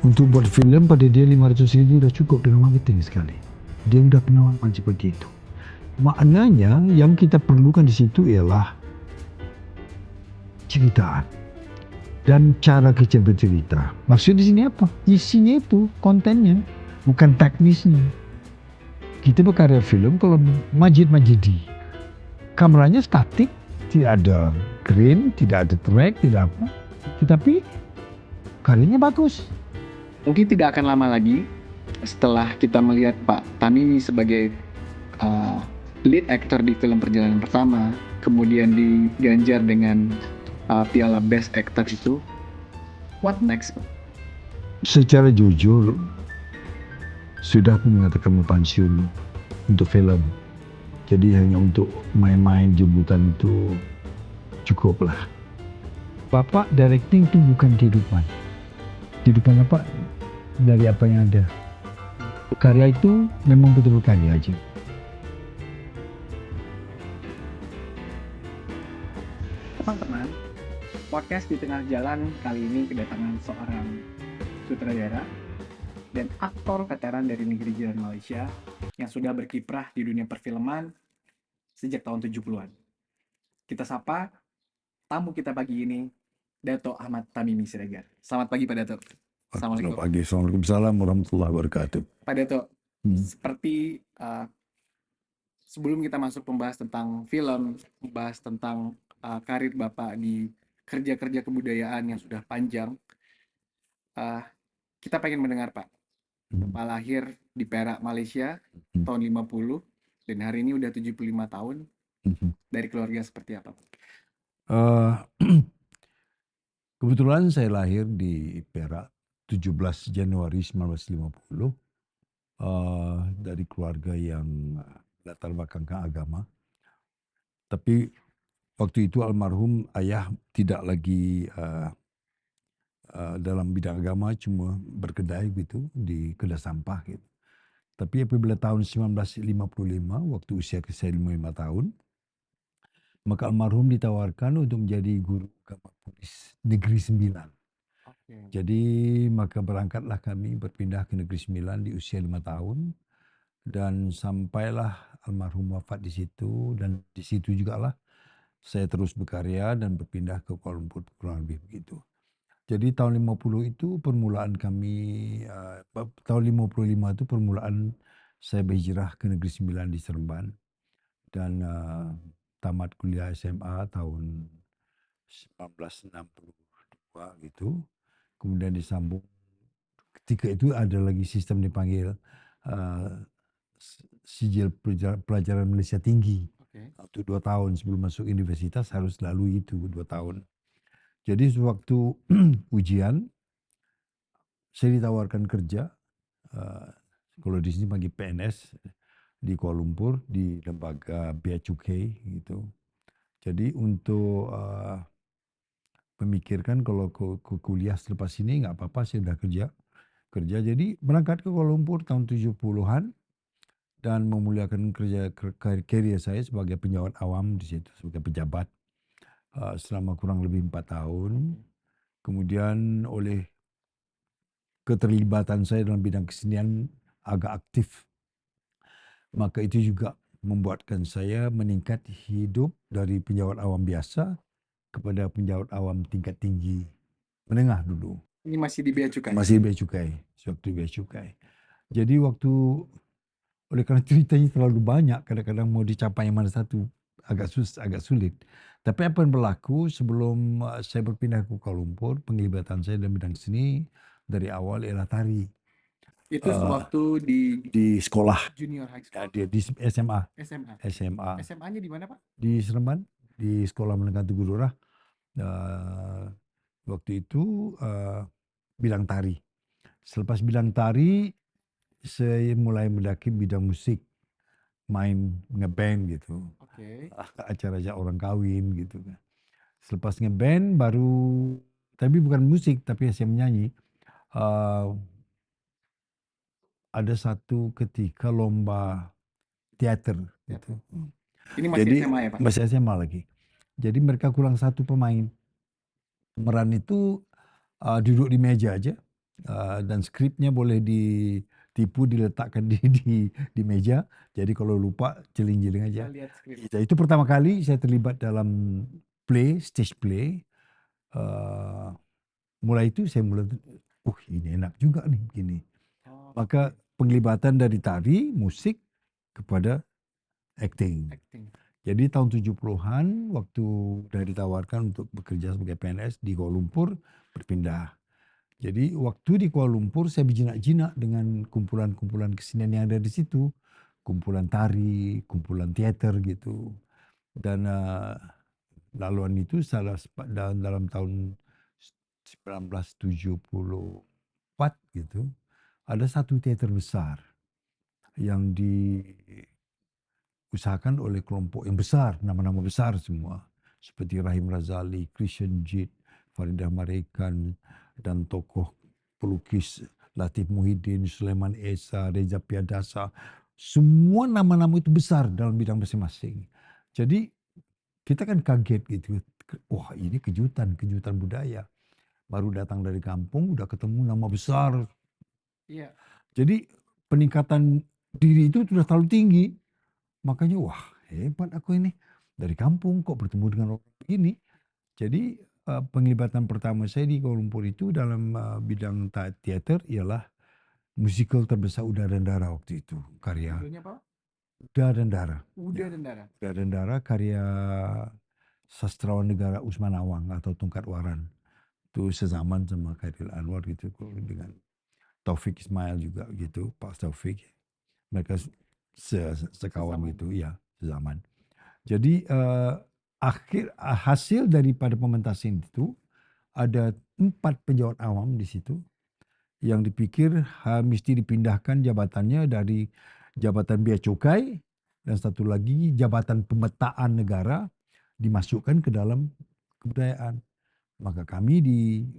Untuk buat film pada dia 500 ribu udah cukup dengan marketing sekali. Dia udah penawaran seperti itu. Maknanya yang kita perlukan di situ ialah cerita dan cara kita bercerita. Maksud di sini apa? Isinya itu, kontennya, bukan teknisnya. Kita berkarya film kalau majid-majidi. Kameranya statik, tidak ada crane, tidak ada track, tidak apa. Tetapi karyanya bagus. Mungkin tidak akan lama lagi setelah kita melihat Pak Tamimi sebagai lead actor di film Perjalanan Pertama, kemudian diganjar dengan piala Best Actor itu, what next? Secara jujur, sudah aku mengatakan mau pensiun untuk film. Jadi hanya untuk main-main jemputan itu cukuplah. Bapak directing itu bukan kehidupan. Kehidupan apa? Dari apa yang ada. Karya itu memang betul karya aja. Teman-teman, podcast di tengah jalan kali ini kedatangan seorang sutradara dan aktor veteran dari negeri jiran Malaysia yang sudah berkiprah di dunia perfilman sejak tahun 70-an. Kita sapa tamu kita pagi ini, Dato' Ahmad Tamimi Siregar. Selamat pagi Pak Dato'. Assalamualaikum. Waalaikumsalam warahmatullahi wabarakatuh. Pak Dato', seperti sebelum kita masuk membahas tentang film, membahas tentang karir Bapak di kerja-kerja kebudayaan yang sudah panjang, kita pengen mendengar Pak. Bapak lahir di Perak, Malaysia tahun 50 dan hari ini udah 75 tahun. Dari keluarga seperti apa Pak? Kebetulan saya lahir di Perak 17 Januari 1950 dari keluarga yang latar belakang agama. Tapi waktu itu almarhum ayah tidak lagi dalam bidang agama, cuma berkedai gitu di kedai sampah gitu. Tapi apabila tahun 1955 waktu usia saya 55 tahun, maka almarhum ditawarkan untuk menjadi guru agama Polis Negeri 9. Jadi maka berangkatlah kami berpindah ke Negeri 9 di usia 5 tahun dan sampailah almarhum wafat di situ, dan di situ juga lah saya terus berkarya dan berpindah ke Kuala Lumpur kurang lebih begitu. Jadi tahun 50 itu permulaan kami, tahun 55 itu permulaan saya berhijrah ke Negeri 9 di Seremban dan tamat kuliah SMA tahun 1962 gitu. Kemudian disambung, ketika itu ada lagi sistem dipanggil sijil pelajaran Malaysia Tinggi. Untuk 2 tahun sebelum masuk universitas harus lalui itu 2 tahun. Jadi sewaktu ujian saya ditawarkan kerja, kalau di sini panggil PNS di Kuala Lumpur di lembaga bea cukai gitu. Jadi untuk memikirkan kalau kuliah selepas ini nggak apa-apa, saya sudah kerja. Jadi berangkat ke Kuala Lumpur tahun 70-an dan memuliakan kerja saya sebagai penjawat awam di situ, sebagai pejabat selama kurang lebih 4 tahun. Kemudian oleh keterlibatan saya dalam bidang kesenian agak aktif, maka itu juga membuatkan saya meningkat hidup dari penjawat awam biasa kepada penjawat awam tingkat tinggi menengah dulu. Ini masih di bea cukai? Masih di bea cukai, sewaktu bea cukai. Jadi oleh karena ceritanya terlalu banyak, kadang-kadang mau dicapai yang mana satu agak sulit. Tapi apa yang berlaku sebelum saya berpindah ke Kuala Lumpur, penglibatan saya dalam bidang seni dari awal ialah tari. Itu sewaktu di sekolah, junior high school? di SMA. SMA. SMA. SMA-nya di mana Pak? Di Seremban, di Sekolah Menengah Tugu Lurah. Waktu itu bidang tari. Selepas bidang tari, saya mulai mendaki bidang musik, main ngeband gitu, acara-acara orang kawin gitu kan. Selepas ngeband baru, tapi bukan musik, tapi saya menyanyi. Ada satu ketika lomba teater gitu. Ini masih Jadi, SMA ya Pak? masih SMA lagi. Jadi mereka kurang satu pemain. Pemeran itu duduk di meja aja, dan skripnya boleh ditipu diletakkan di meja. Jadi kalau lupa jeling-jeling aja. Kita lihat skrip. Itu pertama kali saya terlibat dalam stage play. Mulai itu saya mulai, ini enak juga nih begini. Oh, Maka penglibatan dari tari, musik kepada acting. acting. Jadi tahun 70-an waktu sudah ditawarkan untuk bekerja sebagai PNS di Kuala Lumpur, berpindah. Jadi waktu di Kuala Lumpur saya berjinak-jinak dengan kumpulan-kumpulan kesenian yang ada di situ. Kumpulan tari, kumpulan teater gitu. Dan laluan itu dalam tahun 1974 gitu. Ada satu teater besar yang diusahakan oleh kelompok yang besar, nama-nama besar semua. Seperti Rahim Razali, Christian Jit, Faridah Marekan, dan tokoh pelukis Latif Muhyiddin, Sulaiman Esa, Reza Piadasa. Semua nama-nama itu besar dalam bidang masing-masing. Jadi kita kan kaget gitu. Wah, ini kejutan budaya. Baru datang dari kampung udah ketemu nama besar. Iya. Jadi peningkatan diri itu sudah terlalu tinggi. Makanya wah, hebat aku ini. Dari kampung kok bertemu dengan orang begini. Jadi penglibatan pertama saya di Kuala Lumpur itu dalam bidang teater ialah musikal terbesar Udara dan Darah waktu itu. Karya Judulnya apa? Udara dan Darah. Udara dan Darah. Udara dan Darah karya sastrawan negara Usman Awang atau Tungkat Waran. Itu sezaman sama Khairil Anwar gitu dengan Taufik Ismail juga gitu, Pak Taufik. Mereka sekawan gitu, ya, sezaman. Jadi hasil daripada pementasan itu ada 4 penjawat awam di situ yang dipikir mesti dipindahkan jabatannya dari jabatan bea cukai dan satu lagi jabatan pemetaan negara dimasukkan ke dalam kebudayaan. Maka kami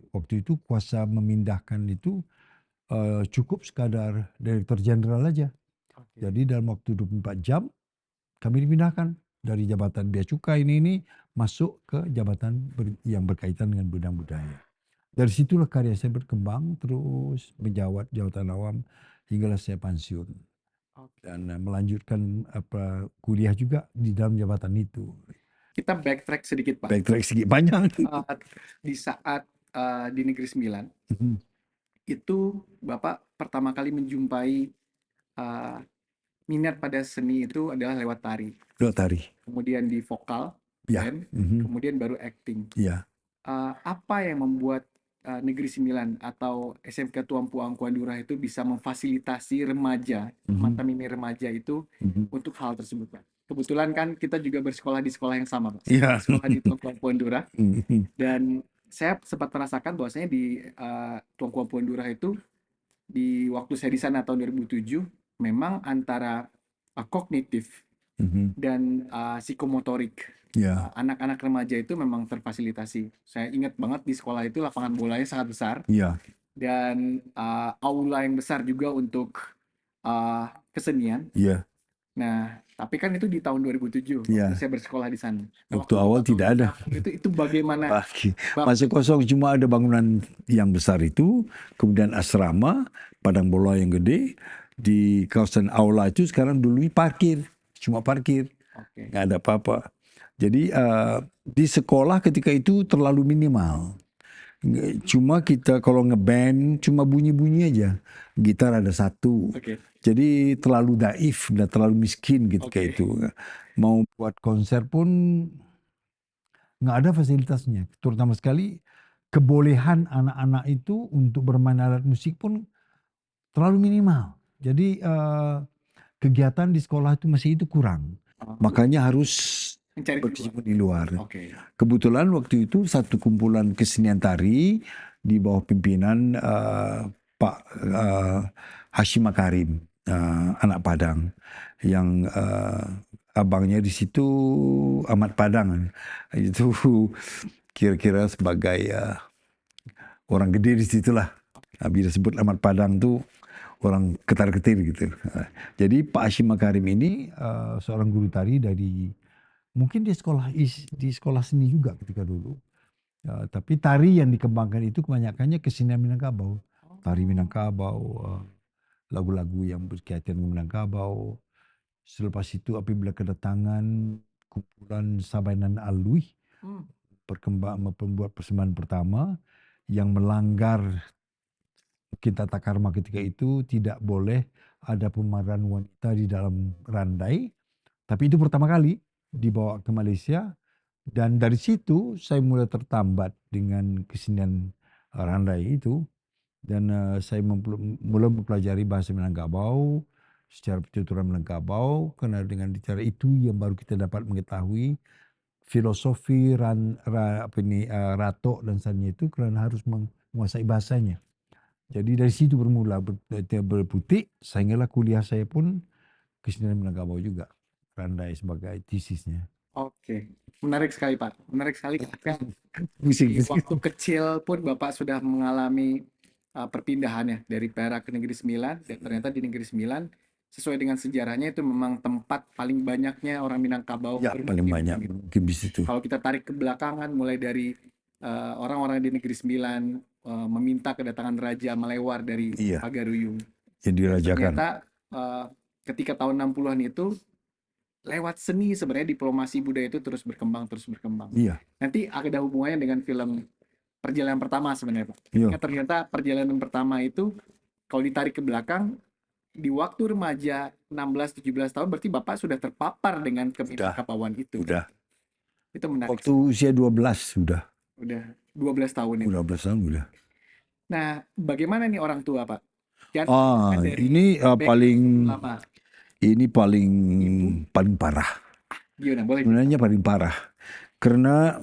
waktu itu kuasa memindahkan itu cukup sekadar direktur jenderal aja. Okay. Jadi dalam waktu 24 jam kami dipindahkan dari jabatan bea cukai ini masuk ke jabatan yang berkaitan dengan bidang budaya. Dari situlah karya saya berkembang terus menjawat jawatan awam hinggalah saya pensiun. Okay. Dan melanjutkan kuliah juga di dalam jabatan itu. Kita backtrack sedikit, Pak. Backtrack sedikit banyak. Di saat di Negeri Sembilan, itu Bapak pertama kali menjumpai minat pada seni itu adalah lewat tari. Lewat tari. Kemudian di vokal, Ya. band, kemudian baru acting. Ya. Apa yang membuat Negeri Sembilan atau SMK Tuampu Angkuan Durah itu bisa memfasilitasi remaja, mata mini remaja itu untuk hal tersebut, Pak? Kebetulan kan kita juga bersekolah di sekolah yang sama, Pak. Ya. Sekolah di Tuampu Angkuan Durah. Dan saya sempat merasakan bahwasanya di Tuampu Angkuan Durah itu di waktu saya di sana tahun 2007 memang antara kognitif dan psikomotorik anak-anak remaja itu memang terfasilitasi. Saya ingat banget di sekolah itu lapangan bolanya sangat besar dan aula yang besar juga untuk kesenian. Nah, tapi kan itu di tahun 2007 waktu saya bersekolah di sana. Waktu awal tidak ada. Itu bagaimana? Masih kosong, cuma ada bangunan yang besar itu, kemudian asrama, padang bola yang gede. Di kawasan aula itu sekarang dulu parkir, cuma parkir, nggak ada apa-apa. Jadi di sekolah ketika itu terlalu minimal. Cuma kita kalau ngeband cuma bunyi-bunyi aja. Gitar ada satu. Jadi terlalu daif dan terlalu miskin ketika itu. Mau buat konser pun nggak ada fasilitasnya. Terutama sekali kebolehan anak-anak itu untuk bermain alat musik pun terlalu minimal. Jadi kegiatan di sekolah itu masih itu kurang. Makanya harus berkecimpung di luar. Kebetulan waktu itu satu kumpulan kesenian tari di bawah pimpinan Pak Hashim Makarim, anak Padang, yang abangnya di situ Ahmad Padang. Itu kira-kira sebagai orang gede di situlah. Bila sebut Ahmad Padang tuh orang ketar-ketir gitu. Jadi Pak Hashim Makarim ini seorang guru tari dari mungkin di sekolah seni juga ketika dulu. Tapi tari yang dikembangkan itu kebanyakannya kesenian Minangkabau. tari Minangkabau, lagu-lagu yang berkaitan dengan Minangkabau. Selepas itu apabila kedatangan kumpulan Sabainan Alwi, Hmm. membuat persembahan pertama yang melanggar kita tata karma ketika itu, tidak boleh ada pemeran wanita di dalam randai. Tapi itu pertama kali dibawa ke Malaysia, dan dari situ saya mulai tertambat dengan kesenian randai itu, dan saya mulai mempelajari bahasa Minangkabau secara pertuturan Minangkabau, karena dengan cara itu yang baru kita dapat mengetahui filosofi ratok dan sanya itu, kerana harus menguasai bahasanya. Jadi dari situ bermula berputik, sehinggalah kuliah saya pun kesenian Minangkabau juga, randai sebagai tesisnya. Oke, menarik sekali Pak. Menarik sekali ketika Pusing. di waktu kecil pun Bapak sudah mengalami perpindahan ya dari Perak ke Negeri Sembilan, dan ternyata di Negeri Sembilan sesuai dengan sejarahnya itu memang tempat paling banyaknya orang Minangkabau Ya, paling bermukim banyak gitu. mungkin di situ. Kalau kita tarik ke belakangan, mulai dari orang-orang di Negeri Sembilan meminta kedatangan Raja Malewar dari Iya, Pagaruyung. yang Dan dirajakan. ternyata ketika tahun 60-an itu, lewat seni sebenarnya diplomasi budaya itu terus berkembang, terus berkembang. Iya, Nanti ada hubungannya dengan film Perjalanan Pertama sebenarnya Pak. iya. Ketika ternyata perjalanan pertama itu, kalau ditarik ke belakang, di waktu remaja 16-17 tahun, berarti Bapak sudah terpapar dengan keminangkabauan itu. Udah. Itu menarik. Waktu usia 12 sudah. Udah 12 tahun itu. Udah 12 tahun udah. Nah, bagaimana nih orang tua Pak? Kan dari Ini paling lama. ini paling parah. Gimana? Boleh. Sebenarnya paling parah. Karena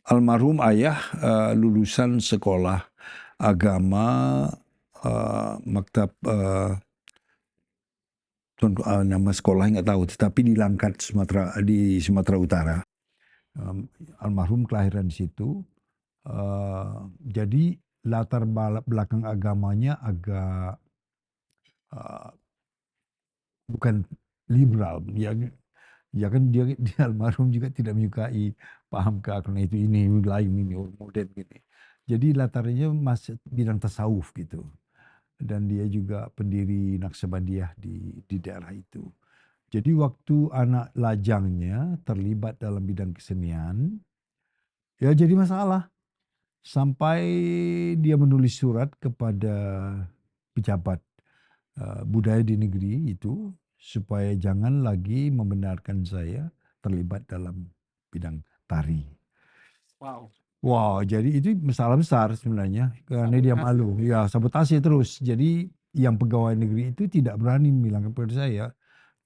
almarhum ayah lulusan sekolah agama, maktab, nama sekolah nggak tahu, tetapi di Langkat, di Sumatera Utara. Almarhum kelahiran di situ. Jadi latar belakang agamanya agak bukan liberal. Ya kan dia almarhum juga tidak menyukai paham keagamaan itu, ini lain, ini modern gini. Jadi latarnya masih bidang tasawuf gitu. Dan dia juga pendiri Naqsabandiyah di daerah itu. Jadi waktu anak lajangnya terlibat dalam bidang kesenian, ya jadi masalah. Sampai dia menulis surat kepada pejabat budaya di negeri itu, supaya jangan lagi membenarkan saya terlibat dalam bidang tari. Wow. Wow, jadi itu masalah besar sebenarnya, karena dia malu. Ya, sabotase terus. Jadi yang pegawai negeri itu tidak berani bilang kepada saya.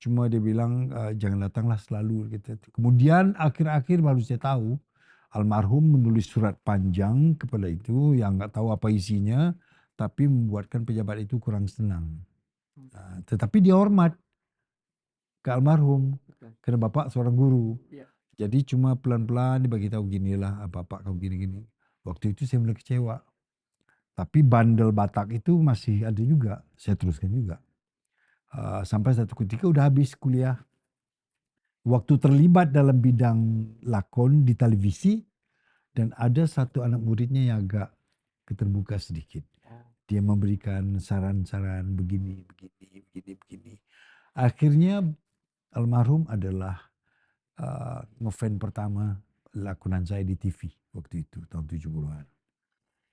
Cuma dia bilang, jangan datanglah selalu gitu. Kemudian akhir-akhir baru saya tahu, almarhum menulis surat panjang kepada itu yang nggak tahu apa isinya, tapi membuatkan pejabat itu kurang senang. Tetapi dia hormat ke almarhum, karena bapak seorang guru. Iya. Jadi cuma pelan-pelan dibagi tahu, ginilah bapak kau gini-gini. Waktu itu saya mulai kecewa. Tapi bandel Batak itu masih ada juga, saya teruskan juga. Sampai satu ketika udah habis kuliah. Waktu terlibat dalam bidang lakon di televisi, dan ada satu anak muridnya yang agak keterbuka sedikit. Dia memberikan saran-saran begini. Akhirnya almarhum adalah ngefan pertama lakonan saya di TV waktu itu, tahun 70-an.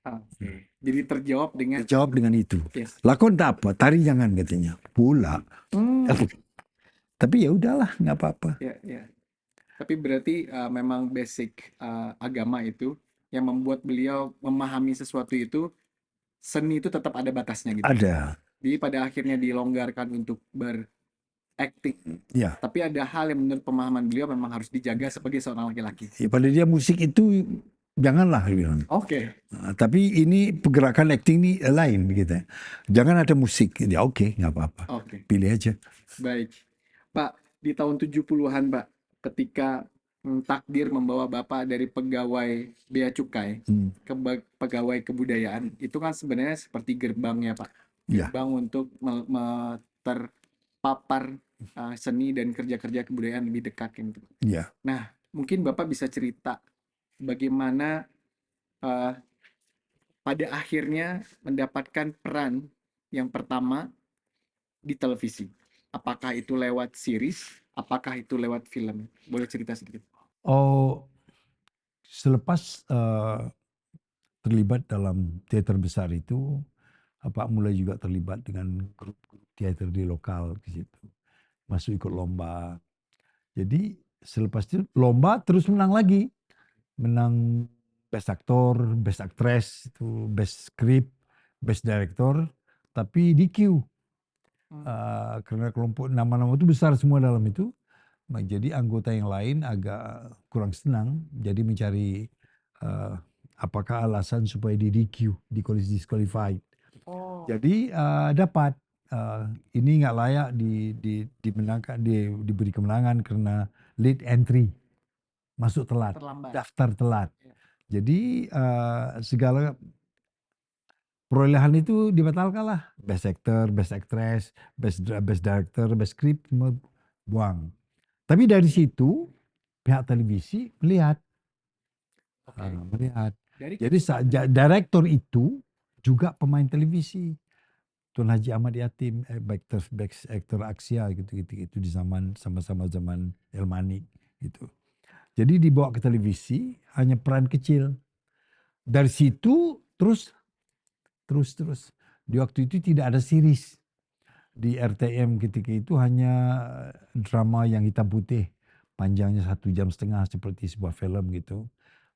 Oke. Jadi terjawab dengan Jawab dengan itu. yes. Lakon tak apa, tari jangan katanya. Pula. Tapi ya udahlah, nggak apa-apa. Ya, ya. Tapi berarti memang basic agama itu yang membuat beliau memahami sesuatu itu, seni itu tetap ada batasnya gitu. Ada. Jadi pada akhirnya dilonggarkan untuk berakting. Ya. Tapi ada hal yang menurut pemahaman beliau memang harus dijaga sebagai seorang laki-laki. Ya, pada dia musik itu janganlah bilang. Oke. Tapi ini pergerakan acting ini lain gitu. Jangan ada musik. Ya oke, nggak apa-apa. Oke. Pilih aja. Baik. Pak, di tahun 70-an, Pak, ketika takdir membawa Bapak dari pegawai bea cukai ke pegawai kebudayaan, itu kan sebenarnya seperti gerbang ya, Pak. Ya. Gerbang untuk terpapar seni dan kerja-kerja kebudayaan lebih dekat gitu. Ya. Nah, mungkin Bapak bisa cerita bagaimana pada akhirnya mendapatkan peran yang pertama di televisi? Apakah itu lewat series? Apakah itu lewat film? Boleh cerita sedikit? Oh, selepas terlibat dalam teater besar itu, Pak mulai juga terlibat dengan grup-grup teater di lokal di situ. Masuk ikut lomba. Jadi selepas itu lomba terus menang lagi. Menang best actor, best actress, itu best script, best director, tapi DQ. Karena kelompok nama-nama itu besar semua dalam itu. Nah, jadi anggota yang lain agak kurang senang, jadi mencari apakah alasan supaya di DQ, disqualified. Oh, Jadi dapat ini nggak layak dimenangkan, diberi kemenangan karena late entry, masuk telat, terlambat. daftar telat. Ya. Jadi segala perolehan itu dibatalkan lah. Best actor, best actress, best director, best script semua buang. Tapi dari situ pihak televisi melihat, Oke. melihat. Dari Jadi kesukaan sendiri. direktur itu juga pemain televisi. Tun Haji Ahmad Yatim, best actor Aksia gitu di zaman sama-sama zaman Elmani gitu. Jadi dibawa ke televisi hanya peran kecil. Dari situ terus. Di waktu itu tidak ada series. Di RTM ketika itu hanya drama yang hitam putih. Panjangnya 1,5 jam seperti sebuah film gitu.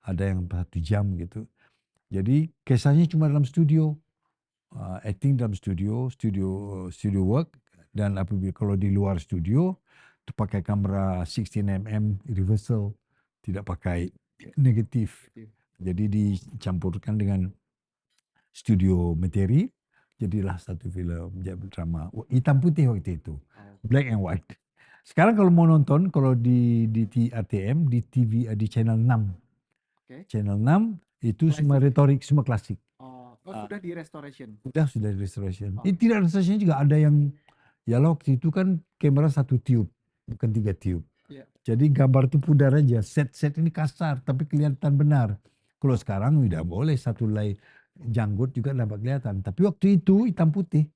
Ada yang 1 jam gitu. Jadi kisahnya cuma dalam studio. Acting dalam studio work. Dan apabila kalau di luar studio, itu pakai kamera 16 mm reversal. Tidak pakai negatif. Jadi dicampurkan dengan studio materi, jadilah satu film drama hitam putih waktu itu, black and white. Sekarang kalau mau nonton, kalau di RTM, di TV, di channel 6, Oke. channel 6 itu semua Klasik. retorik, semua klasik. Sudah di restoration. Sudah di restoration. Oh. Tidak restoration juga ada yang, ya waktu itu kan kamera 1 tube, bukan 3 tube. Iya. Jadi gambar itu pudar aja. Set ini kasar, tapi kelihatan benar. Kalau sekarang tidak boleh satu lay janggut juga dapat kelihatan. Tapi waktu itu hitam putih.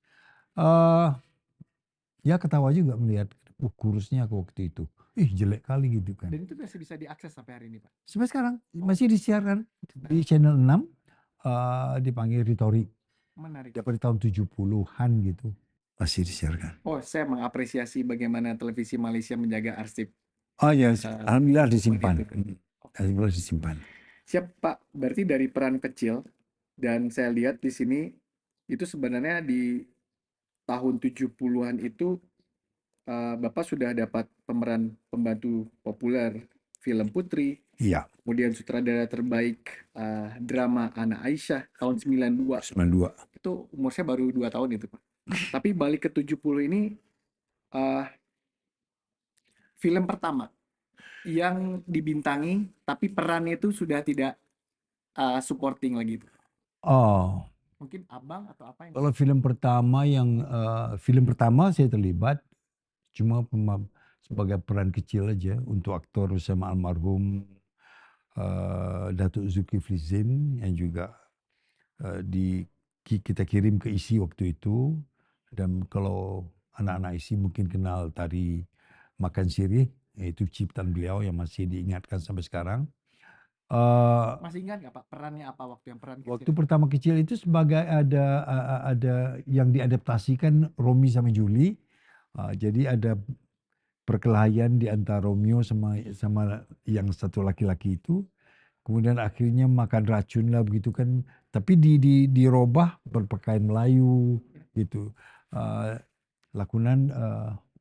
Ya ketawa juga melihat kurusnya aku waktu itu. Ih jelek kali gitu kan. Dan itu masih bisa diakses sampai hari ini, Pak? Sampai sekarang masih disiarkan di channel 6, dipanggil Retorik. Menarik. Dapat di tahun 70-an gitu. Masih disiarkan. Oh, saya mengapresiasi bagaimana televisi Malaysia menjaga arsip. Oh ya, alhamdulillah disimpan. Begitu. Alhamdulillah disimpan. Siap, Pak. Berarti dari peran kecil, dan saya lihat di sini, itu sebenarnya di tahun 70-an itu, Bapak sudah dapat pemeran pembantu populer film Putri, Iya, kemudian sutradara terbaik drama Anak Aisyah tahun 92. 92. Itu umur saya baru 2 tahun itu, Pak. Tapi balik ke 70 ini, film pertama yang dibintangi, tapi perannya itu sudah tidak supporting lagi. Oh, Mungkin abang atau apa yang... kalau film pertama saya terlibat cuma sebagai peran kecil aja untuk aktor bersama almarhum Datuk Zulkifli Zain yang juga kita kirim ke ISI waktu itu. Dan kalau anak-anak ISI mungkin kenal tari Makan Sirih, yaitu ciptaan beliau yang masih diingatkan sampai sekarang. Masih ingat nggak Pak perannya apa waktu yang peran kecil? Waktu pertama kecil itu sebagai ada yang diadaptasikan Romi sama Julie. Jadi ada perkelahian di antara Romeo sama yang satu laki-laki itu. Kemudian akhirnya makan racun lah begitu kan. Tapi dirubah berpakaian Melayu gitu. Lakonan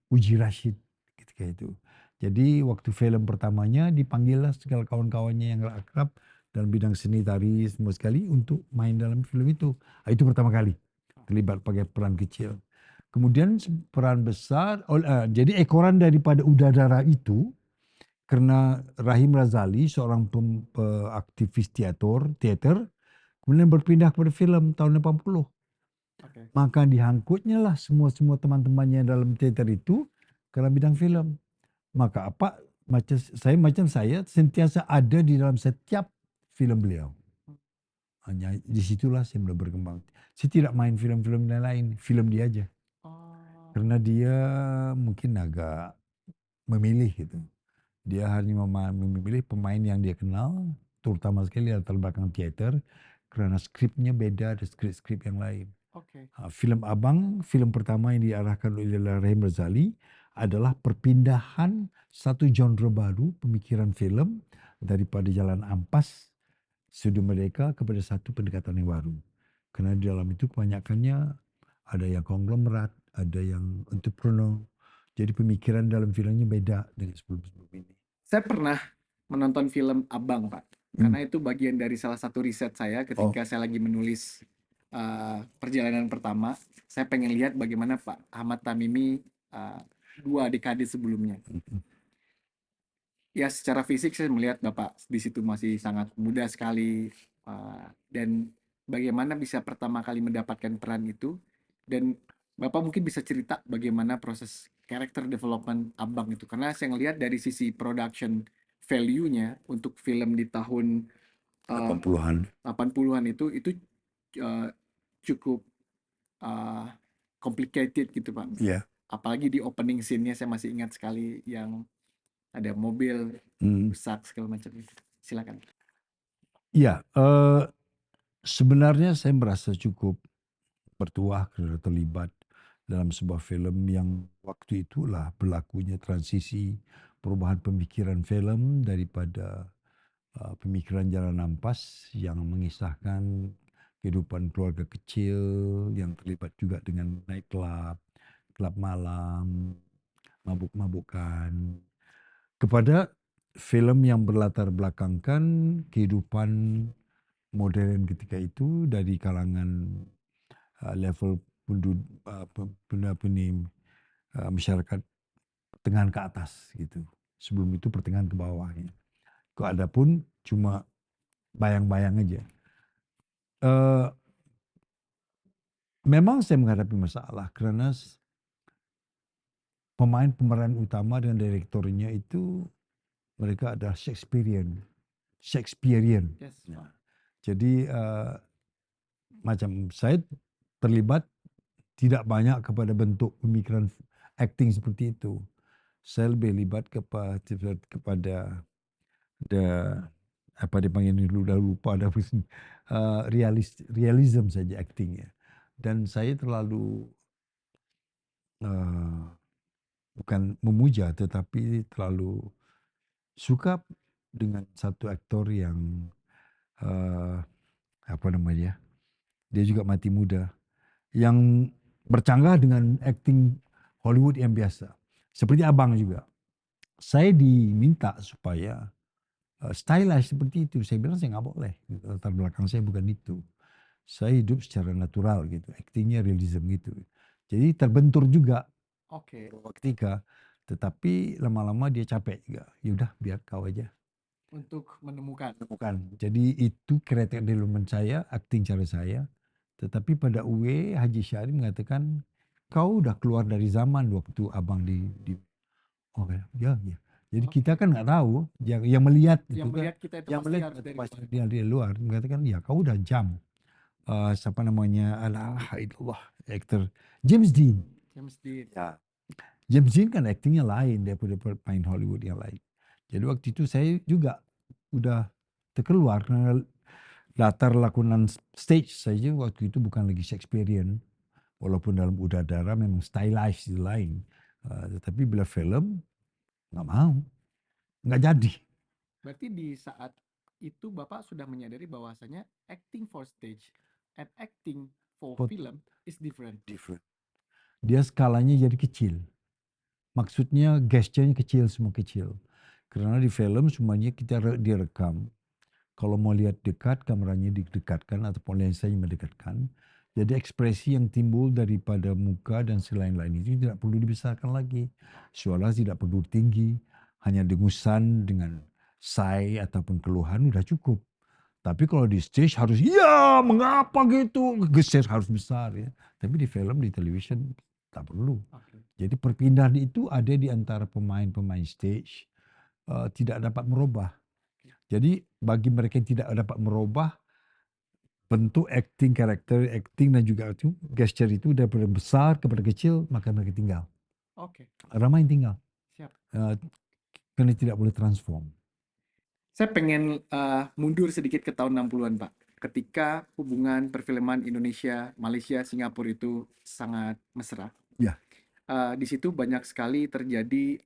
Uji Rashid ketika itu. Jadi waktu film pertamanya dipanggillah segala kawan-kawannya yang akrab dalam bidang seni tari semua sekali untuk main dalam film itu. Itu pertama kali terlibat pakai peran kecil. Kemudian peran besar, jadi ekoran daripada Udadara itu, karena Rahim Razali seorang aktivis teater, kemudian berpindah kepada film tahun 80. Okay. Maka dihangkutnya lah semua teman-temannya dalam teater itu karena bidang film. Maka macam saya sentiasa ada di dalam setiap film beliau. Hanya disitulah saya mulai berkembang. Saya tidak main film-film lain, film dia aja. Oh, Karena dia mungkin agak memilih gitu. Dia hanya memilih pemain yang dia kenal, terutama sekali latar belakang teater, karena skripnya beda dari skrip-skrip yang lain. oke. Film Abang, film pertama yang diarahkan oleh Rahim Razali adalah perpindahan satu genre baru pemikiran film daripada Jalan Ampas, Studio Merdeka kepada satu pendekatan yang baru. Karena di dalam itu kebanyakannya ada yang konglomerat, ada yang entrepreneur. Jadi pemikiran dalam filmnya beda dengan sebelum-sebelum ini. Saya pernah menonton film Abang, Pak. Hmm. Karena itu bagian dari salah satu riset saya Oh, ketika saya lagi menulis perjalanan pertama. Saya pengen lihat bagaimana Pak Ahmad Tamimi 2 dekade sebelumnya. Ya, secara fisik saya melihat Bapak di situ masih sangat muda sekali, dan bagaimana bisa pertama kali mendapatkan peran itu, dan Bapak mungkin bisa cerita bagaimana proses character development Abang itu. Karena saya ngelihat dari sisi production value-nya untuk film di tahun 80-an. 80-an itu uh, cukup uh, complicated gitu Pak. Iya. Apalagi di opening scene-nya saya masih ingat sekali yang ada mobil Hmm. rusak segala macam itu. Silakan. Iya, sebenarnya saya merasa cukup bertuah karena terlibat dalam sebuah film yang waktu itulah berlakunya transisi perubahan pemikiran film daripada pemikiran Jalan Ampas yang mengisahkan kehidupan keluarga kecil yang terlibat juga dengan nightclub, klub malam, mabuk-mabukan, kepada film yang berlatar belakangkan kehidupan modern ketika itu dari kalangan level masyarakat pertengahan ke atas gitu. Sebelum itu pertengahan ke bawah ya. Kok ada pun cuma bayang-bayang aja. Memang saya menghadapi masalah karena pemain pemeran utama dan direkturnya itu mereka adalah Shakespearean. Yes, Nah, Pak. jadi macam saya terlibat tidak banyak kepada bentuk pemikiran acting seperti itu. Saya lebih libat kepada the apa dipanggil dulu dah lupa ada realism saja actingnya. Dan saya terlalu bukan memuja tetapi terlalu suka dengan satu aktor yang apa namanya dia juga mati muda yang bercanggah dengan acting Hollywood yang biasa. Seperti Abang juga. Saya diminta supaya stylish seperti itu. Saya bilang saya nggak boleh. Latar belakang saya bukan itu. Saya hidup secara natural gitu. Actingnya realism gitu. Jadi terbentur juga Oke. ketika. Tetapi lama-lama dia capek juga. Ya udah biar kau aja. Untuk menemukan. Jadi itu kreatif development saya, acting cara saya. Tetapi pada UE Haji Syari mengatakan kau udah keluar dari zaman waktu abang di oh ya ya. Jadi kita kan nggak tahu yang melihat Yang itu kan melihat kita itu yang pasti melihat harus itu dari pasti luar. dia dari luar mengatakan ya kau udah jam siapa namanya Allah aktor James Dean. James Dean. Ya. James Dean kan aktingnya lain daripada pemain Hollywood yang lain. Jadi waktu itu saya juga udah terkeluar karena latar lakonan stage saja waktu itu bukan lagi Shakespearean. Walaupun dalam Udadara memang stylized lain. Tetapi bila film nggak mau, nggak jadi. Berarti di saat itu Bapak sudah menyadari bahwasanya acting for stage and acting for film is different. Dia skalanya jadi kecil. Maksudnya gesturnya kecil, semua kecil. Karena di film semuanya kita direkam. Kalau mau lihat dekat, kameranya didekatkan ataupun lensanya mendekatkan. Jadi ekspresi yang timbul daripada muka dan selain-lain itu tidak perlu dibesarkan lagi. Suara tidak perlu tinggi, hanya dengusan dengan sigh ataupun keluhan udah cukup. Tapi kalau di stage harus, ya mengapa gitu, gesture harus besar ya. Tapi di film, di television tak perlu. Oke. Jadi perpindahan itu ada di antara pemain-pemain stage, tidak dapat merubah. Jadi bagi mereka yang tidak dapat merubah, bentuk acting karakter, acting dan juga itu gesture itu daripada besar kepada kecil maka mereka tinggal. Oke, Ramai yang tinggal, siap. eee, karena tidak boleh transform. Saya pengen mundur sedikit ke tahun 60-an, Pak. Ketika hubungan perfilman Indonesia, Malaysia, Singapura itu sangat mesra. Ya. Di situ banyak sekali terjadi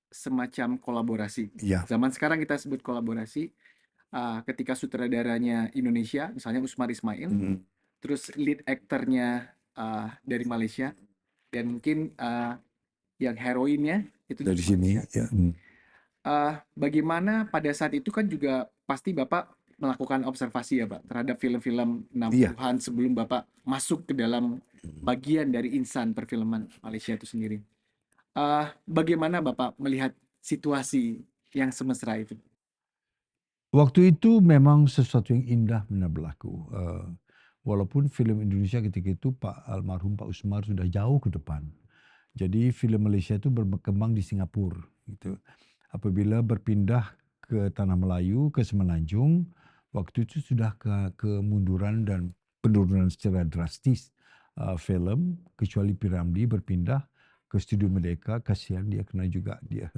semacam kolaborasi. Iya. Zaman sekarang kita sebut kolaborasi. Ketika sutradaranya Indonesia, misalnya Usmar Ismail, Mhm. terus lead aktornya dari Malaysia, dan mungkin yang heroinnya itu Dari juga sini Malaysia. ya, Bagaimana pada saat itu kan juga pasti Bapak melakukan observasi ya Pak terhadap film-film iya. 60-an sebelum Bapak masuk ke dalam bagian dari insan perfilman Malaysia itu sendiri. Bagaimana Bapak melihat situasi yang semesra itu? Waktu itu memang sesuatu yang indah benar berlaku, walaupun film Indonesia ketika itu almarhum Pak Usmar sudah jauh ke depan. Jadi film Malaysia itu berkembang di Singapura gitu. Apabila berpindah ke Tanah Melayu, ke Semenanjung, waktu itu sudah kemunduran dan penurunan secara drastis, film, kecuali P. Ramlee berpindah ke Studio Merdeka, kasihan dia kena juga dia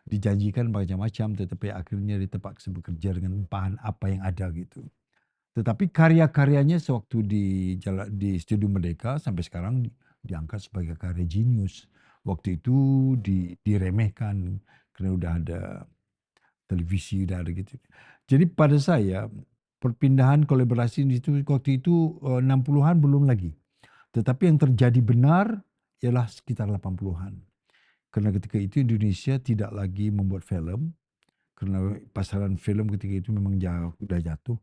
dijanjikan macam-macam tetapi akhirnya dia terpaksa bekerja dengan bahan apa yang ada gitu. Tetapi karya-karyanya sewaktu di Studio Merdeka sampai sekarang diangkat sebagai karya jenius. Waktu itu diremehkan karena udah ada televisi, udah ada gitu. Jadi pada saya perpindahan kolaborasi di situ waktu itu 60-an belum lagi. Tetapi yang terjadi benar ialah sekitar 80-an. Karena ketika itu Indonesia tidak lagi membuat film karena pasaran film ketika itu memang udah jatuh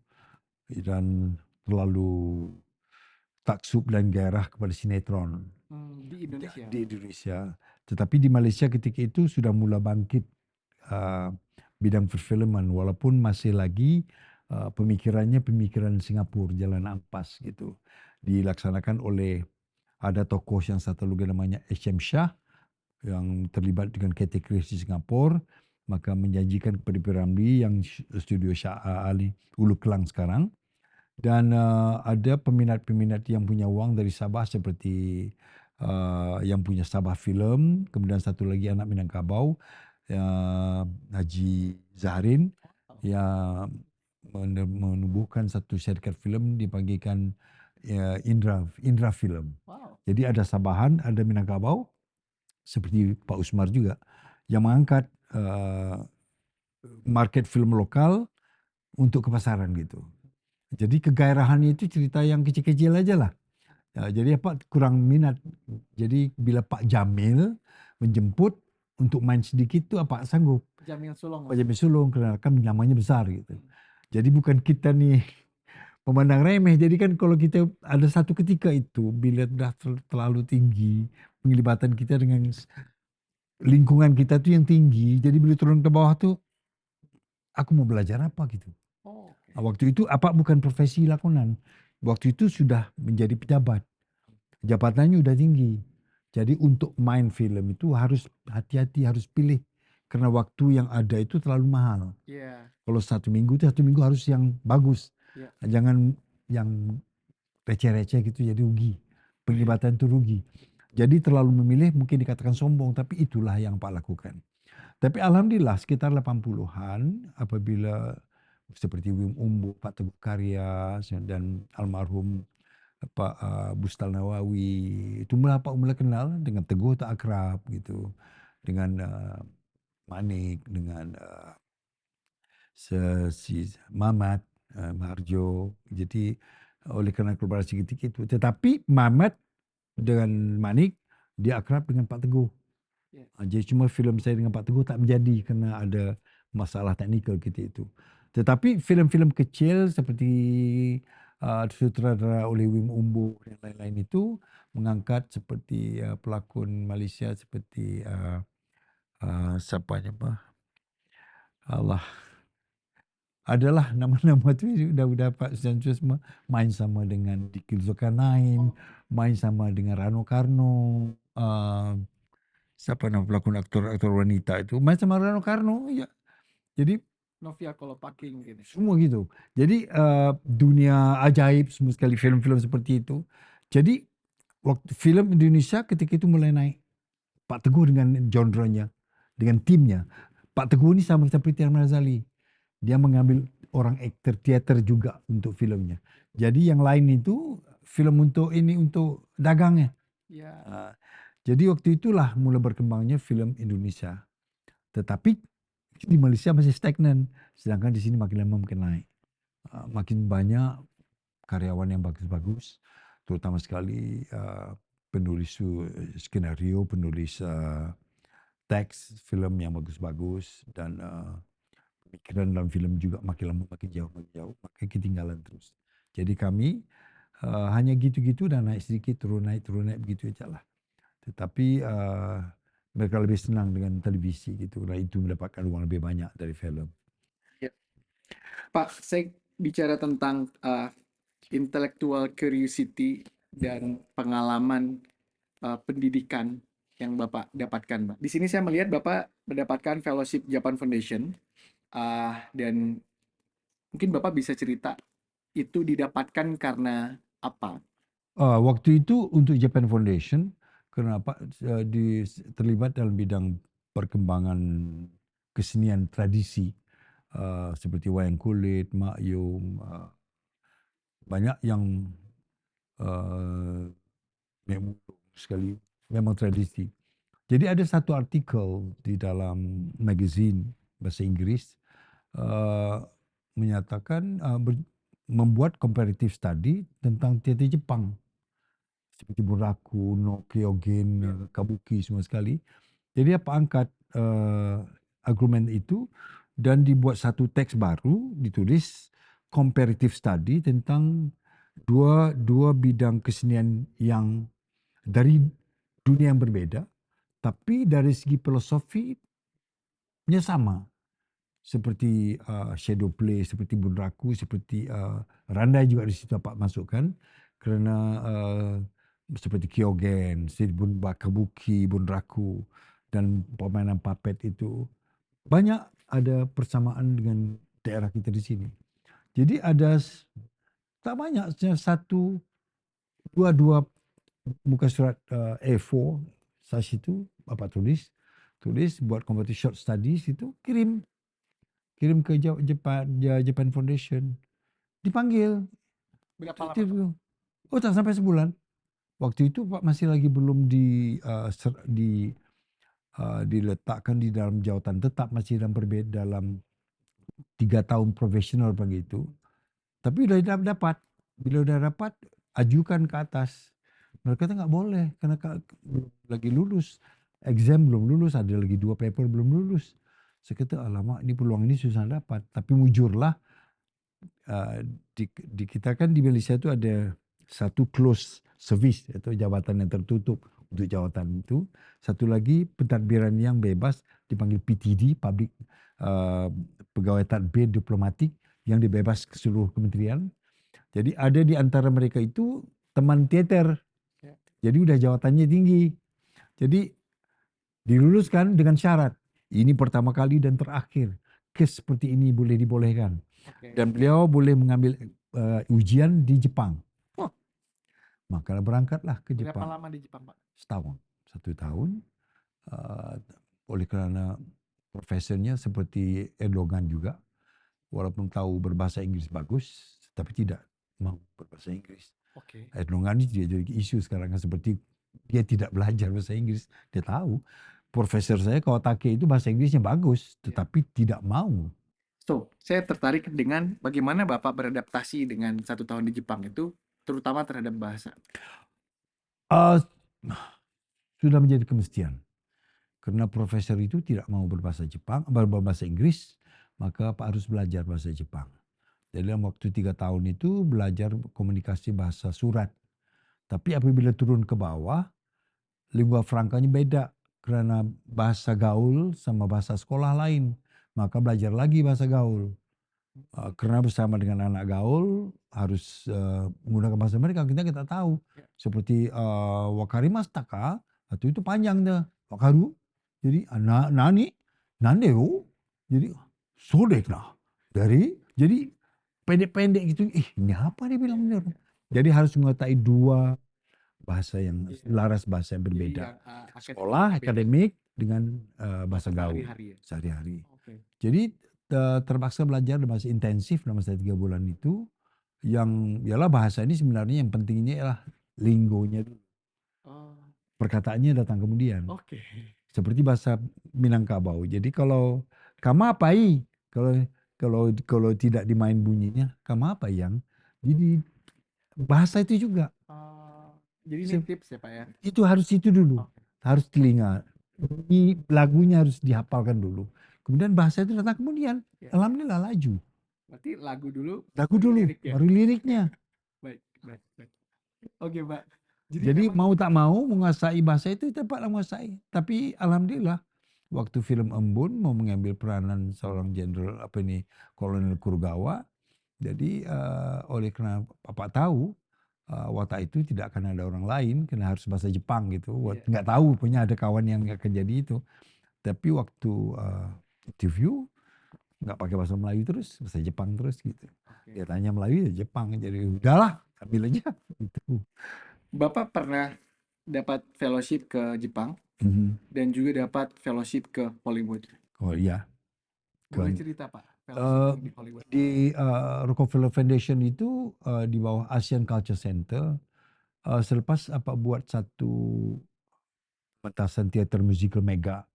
dan terlalu taksub dan gairah kepada sinetron Di Indonesia. di Indonesia. Tetapi di Malaysia ketika itu sudah mulai bangkit bidang perfilman walaupun masih lagi pemikirannya pemikiran Singapura, Jalan Ampas gitu. Dilaksanakan oleh ada tokoh yang satu lagi namanya H.M. Shah yang terlibat dengan kategori di Singapura, maka menjanjikan kepada P. Ramlee yang studio Shah Ali Ulu Kelang sekarang. Dan ada peminat-peminat yang punya uang dari Sabah seperti yang punya Sabah Film, kemudian satu lagi anak Minangkabau, Haji Zahrin, yang menubuhkan satu syarikat film dipanggilkan Indra Film. Wow. Jadi ada Sabahan, ada Minangkabau, seperti Pak Usmar juga, yang mengangkat market film lokal untuk ke pasaran gitu. Jadi kegairahannya itu cerita yang kecil-kecil aja lah. Ya, jadi apa kurang minat. Jadi bila Pak Jamil menjemput untuk main sedikit tuh apa sanggup. Jamil Sulong. Pak Jamil Sulung karena kan namanya besar gitu. Jadi bukan kita nih memandang remeh. Jadi kan kalau kita ada satu ketika itu bila sudah terlalu tinggi penglibatan kita dengan lingkungan kita tuh yang tinggi. Jadi bila turun ke bawah tuh aku mau belajar apa gitu. Oh, oke. Waktu itu apa bukan profesi lakonan. Waktu itu sudah menjadi pejabat. Jabatannya udah tinggi. Jadi untuk main film itu harus hati-hati, harus pilih. Karena waktu yang ada itu terlalu mahal. Iya. Kalau satu minggu harus yang bagus. Iya. Jangan yang receh-receh gitu jadi rugi. Penglibatan itu rugi. Jadi terlalu memilih mungkin dikatakan sombong, tapi itulah yang Pak lakukan. Tapi alhamdulillah sekitar 80-an apabila seperti Wim Umbu, Pak Teguh Karya dan almarhum Pak Bustal Nawawi itu mulai kenal dengan Teguh tak akrab gitu, dengan Manik, dengan si Mamat, Maharjo. Jadi oleh karena kolaborasi ketika itu. Tetapi Mamat dengan Manik dia akrab dengan Pak Teguh. Yes. Jadi cuma film saya dengan Pak Teguh tak menjadi karena ada masalah teknikal ketika itu. Tetapi film-film kecil seperti sutradara oleh Wim Umbu dan lain-lain itu mengangkat seperti pelakon Malaysia seperti siapa nama Allah adalah nama-nama tu sudah Pak Sancho semua main sama dengan Dikil Zulkarnain, main sama dengan Rano Karno, siapa nama pelakon aktor wanita itu main sama Rano Karno ya. Jadi Novia Kolopaking gitu. Semua gitu. Jadi dunia ajaib semua sekali film-film seperti itu. Jadi waktu film Indonesia ketika itu mulai naik. Pak Teguh dengan genre-nya, dengan timnya. Pak Teguh ini sama seperti Ahmad Razali. Dia mengambil orang aktor teater juga untuk filmnya. Jadi yang lain itu film untuk ini untuk dagangnya. Ya. Jadi waktu itulah mulai berkembangnya film Indonesia. Tetapi di Malaysia masih stagnan, sedangkan di sini makin lama makin naik. Makin banyak karyawan yang bagus-bagus, terutama sekali penulis skenario, penulis teks film yang bagus-bagus, dan pemikiran dalam film juga makin lama makin jauh, makin ketinggalan terus. Jadi kami hanya gitu-gitu dan naik sedikit, turun naik begitu aja lah. Tetapi mereka lebih senang dengan televisi gitu, karena itu mendapatkan uang lebih banyak dari film. Ya. Pak, saya bicara tentang intellectual curiosity dan pengalaman pendidikan yang Bapak dapatkan, Pak. Di sini saya melihat Bapak mendapatkan fellowship Japan Foundation, dan mungkin Bapak bisa cerita itu didapatkan karena apa? Waktu itu untuk Japan Foundation, kenapa terlibat dalam bidang perkembangan kesenian tradisi seperti wayang kulit, makyum, banyak yang memang sekali memang tradisi. Jadi ada satu artikel di dalam magazine bahasa Inggris menyatakan membuat comparative study tentang teater Jepang seperti Buraku, no Kyogen, Kabuki semua sekali. Jadi apa angkat argumen itu dan dibuat satu teks baru ditulis comparative study tentang dua bidang kesenian yang dari dunia yang berbeda, tapi dari segi filosofinya sama. Seperti shadow play, seperti bunraku, seperti randai juga di situ dapat masukkan. Kerana seperti Kyogen, Kabuki, bunraku, dan permainan puppet itu banyak ada persamaan dengan daerah kita di sini. Jadi ada tak banyak, satu, dua muka surat A4 saya situ Bapak tulis buat competition short studies itu kirim ke Japan Foundation, dipanggil Berapa lama? interview. Oh, tak sampai sebulan. Waktu itu Pak masih lagi belum diletakkan di dalam jawatan tetap, masih dalam 3 tahun profesional begitu. Tapi udah dapat. Bila udah dapat, ajukan ke atas. Mereka kata nggak boleh karena belum lagi lulus. Exam belum lulus, ada lagi 2 paper belum lulus. Saya kata, alamak, ini peluang ini susah dapat. Tapi mujurlah, di kita kan di Malaysia itu ada satu close service atau jabatan yang tertutup untuk jawatan itu. Satu lagi pentadbiran yang bebas dipanggil PTD, Public Pegawai Tadbir Diplomatik, yang dibebas ke seluruh kementerian. Jadi ada di antara mereka itu teman teater. Jadi udah jawatannya tinggi. Jadi diluluskan dengan syarat. Ini pertama kali dan terakhir kes seperti ini boleh dibolehkan. Dan beliau boleh mengambil ujian di Jepang. Maka berangkatlah ke Jepang. Berapa lama di Jepang, Pak? Setahun. 1 tahun. Oleh kerana profesornya seperti Erdogan juga. Walaupun tahu berbahasa Inggris bagus, tapi tidak mau berbahasa Inggris. Erdogan ini tidak jadi isu sekarang, seperti dia tidak belajar bahasa Inggris. Dia tahu. Profesor saya Kawatake itu bahasa Inggrisnya bagus, tetapi tidak mau. So, saya tertarik dengan bagaimana Bapak beradaptasi dengan 1 tahun di Jepang itu, terutama terhadap bahasa. Sudah menjadi kemestian. Karena profesor itu tidak mau berbahasa Inggris, maka Pak harus belajar bahasa Jepang. Jadi dalam waktu 3 tahun itu belajar komunikasi bahasa surat. Tapi apabila turun ke bawah, lingua frankanya beda. Karena bahasa gaul sama bahasa sekolah lain. Maka belajar lagi bahasa gaul. Karena bersama dengan anak gaul harus menggunakan bahasa mereka. Kita tahu. Seperti wakarimasu taka, atau itu panjang dah. Wakaru. Jadi nani, nande yo. Jadi sodek nah. Jadi pendek-pendek gitu, ini apa dia bilang ini orang. Jadi harus menguasai 2 bahasa yang laras bahasa yang Jadi berbeda. yang Sekolah, akademik dengan bahasa gaul sehari-hari ya. sehari-hari. Oke. Jadi terpaksa belajar bahasa intensif dalam masa 3 bulan itu, yang ialah bahasa ini sebenarnya yang pentingnya ialah linggonya dulu. Oh, Perkataannya datang kemudian. oke. Seperti bahasa Minangkabau. Jadi kalau kama apai, kalau kalau tidak dimain bunyinya, kama apa yang. Jadi bahasa itu juga. Jadi ini Se- tips ya Pak ya. Itu harus itu dulu. Oke. Harus telinga. Ini lagunya harus dihafalkan dulu. Kemudian bahasa itu datang kemudian. Ya. Alhamdulillah laju. Berarti lagu dulu, Lagu baru dulu, lirik ya. baru liriknya. Baik, baik, baik. Oke Pak. Jadi memang mau tak mau menguasai bahasa itu dapatlah menguasai. Tapi alhamdulillah waktu film Embun mau mengambil peranan seorang jenderal Kolonel Kurgawa. Jadi oleh karena Bapak tahu watak itu tidak akan ada orang lain, karena harus bahasa Jepang gitu. Iya. Nggak tahu punya ada kawan yang akan jadi itu. Tapi waktu interview nggak pakai bahasa Melayu terus, bahasa Jepang terus gitu. Oke. Dia tanya Melayu ya Jepang, jadi udahlah ambil aja gitu. Bapak pernah dapat fellowship ke Jepang Mhm. dan juga dapat fellowship ke Hollywood. Oh iya. Boleh Kan. cerita Pak, fellowship di Hollywood. Di Rockefeller Foundation itu di bawah Asian Culture Center, selepas buat satu pementasan teater musical mega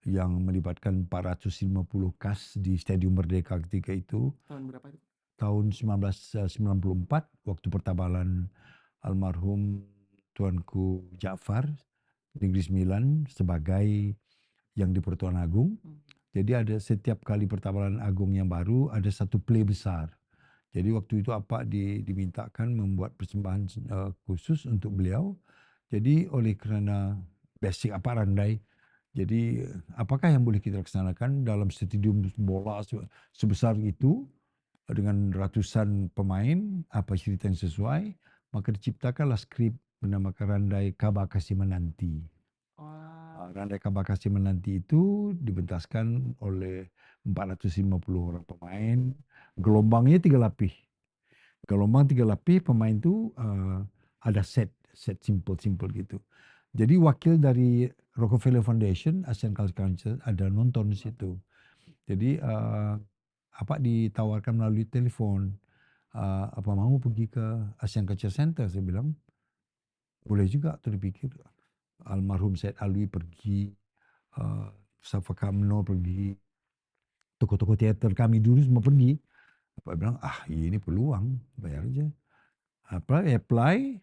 yang melibatkan 450 cast di Stadium Merdeka ketika itu, Tahun berapa itu? tahun 1994, waktu pertabalan almarhum Tuanku Ja'far Negeri Sembilan sebagai yang di Pertuan Agung. Jadi ada setiap kali pertabalan agung yang baru ada satu play besar. Jadi waktu itu dimintakan membuat persembahan khusus untuk beliau. Jadi oleh kerana basic randai, jadi apakah yang boleh kita laksanakan dalam stadium bola sebesar itu dengan ratusan pemain, apa cerita yang sesuai, maka diciptakanlah skrip bernamakan Randai Kabakasi Menanti. Randai Kabakasi Menanti itu dibentaskan oleh 450 orang pemain, gelombangnya 3 lapis. Gelombang 3 lapis, pemain itu ada set simple gitu. Jadi wakil dari Rockefeller Foundation, Asian Culture Council ada nonton di situ. Jadi ditawarkan melalui telepon, apa mau pergi ke Asian Culture Center? Saya bilang, boleh juga tuh dipikir. Almarhum Syed Alwi pergi, Safa Kamno pergi, tokoh-tokoh teater kami dulu semua pergi. Bapak bilang, ini peluang, bayar aja. Apply,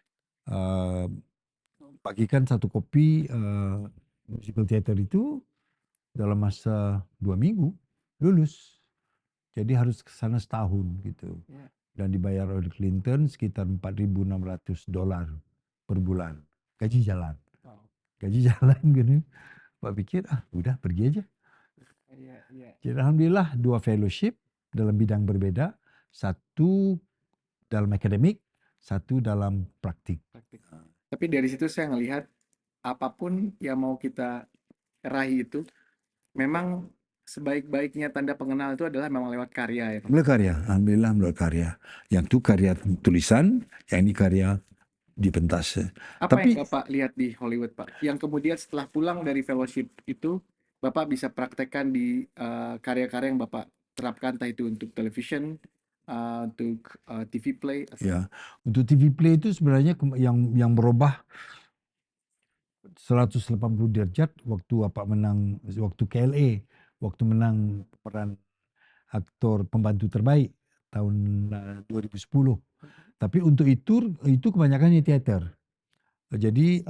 bagikan 1 kopi musical theater itu dalam masa 2 minggu, lulus. Jadi harus ke sana setahun gitu. Dan dibayar oleh Clinton sekitar $4.600 per bulan. Gaji jalan. Gaji jalan gitu. Pak pikir, udah pergi aja. Jadi alhamdulillah 2 fellowship dalam bidang berbeda. 1 dalam akademik, 1 dalam praktik. Tapi dari situ saya ngelihat apapun yang mau kita raih itu memang sebaik-baiknya tanda pengenal itu adalah memang lewat karya ya Pak. Melalui karya, alhamdulillah melalui karya. Yang itu karya tulisan, yang ini karya di pentas. Apa yang Bapak lihat di Hollywood Pak? Yang kemudian setelah pulang dari fellowship itu Bapak bisa praktekkan di karya-karya yang Bapak terapkan, entah itu untuk television, untuk TV play. Ya, untuk TV play itu sebenarnya yang berubah 180 derajat waktu menang, waktu KLA, waktu menang peran aktor pembantu terbaik tahun 2010. Tapi untuk itu kebanyakannya teater. Jadi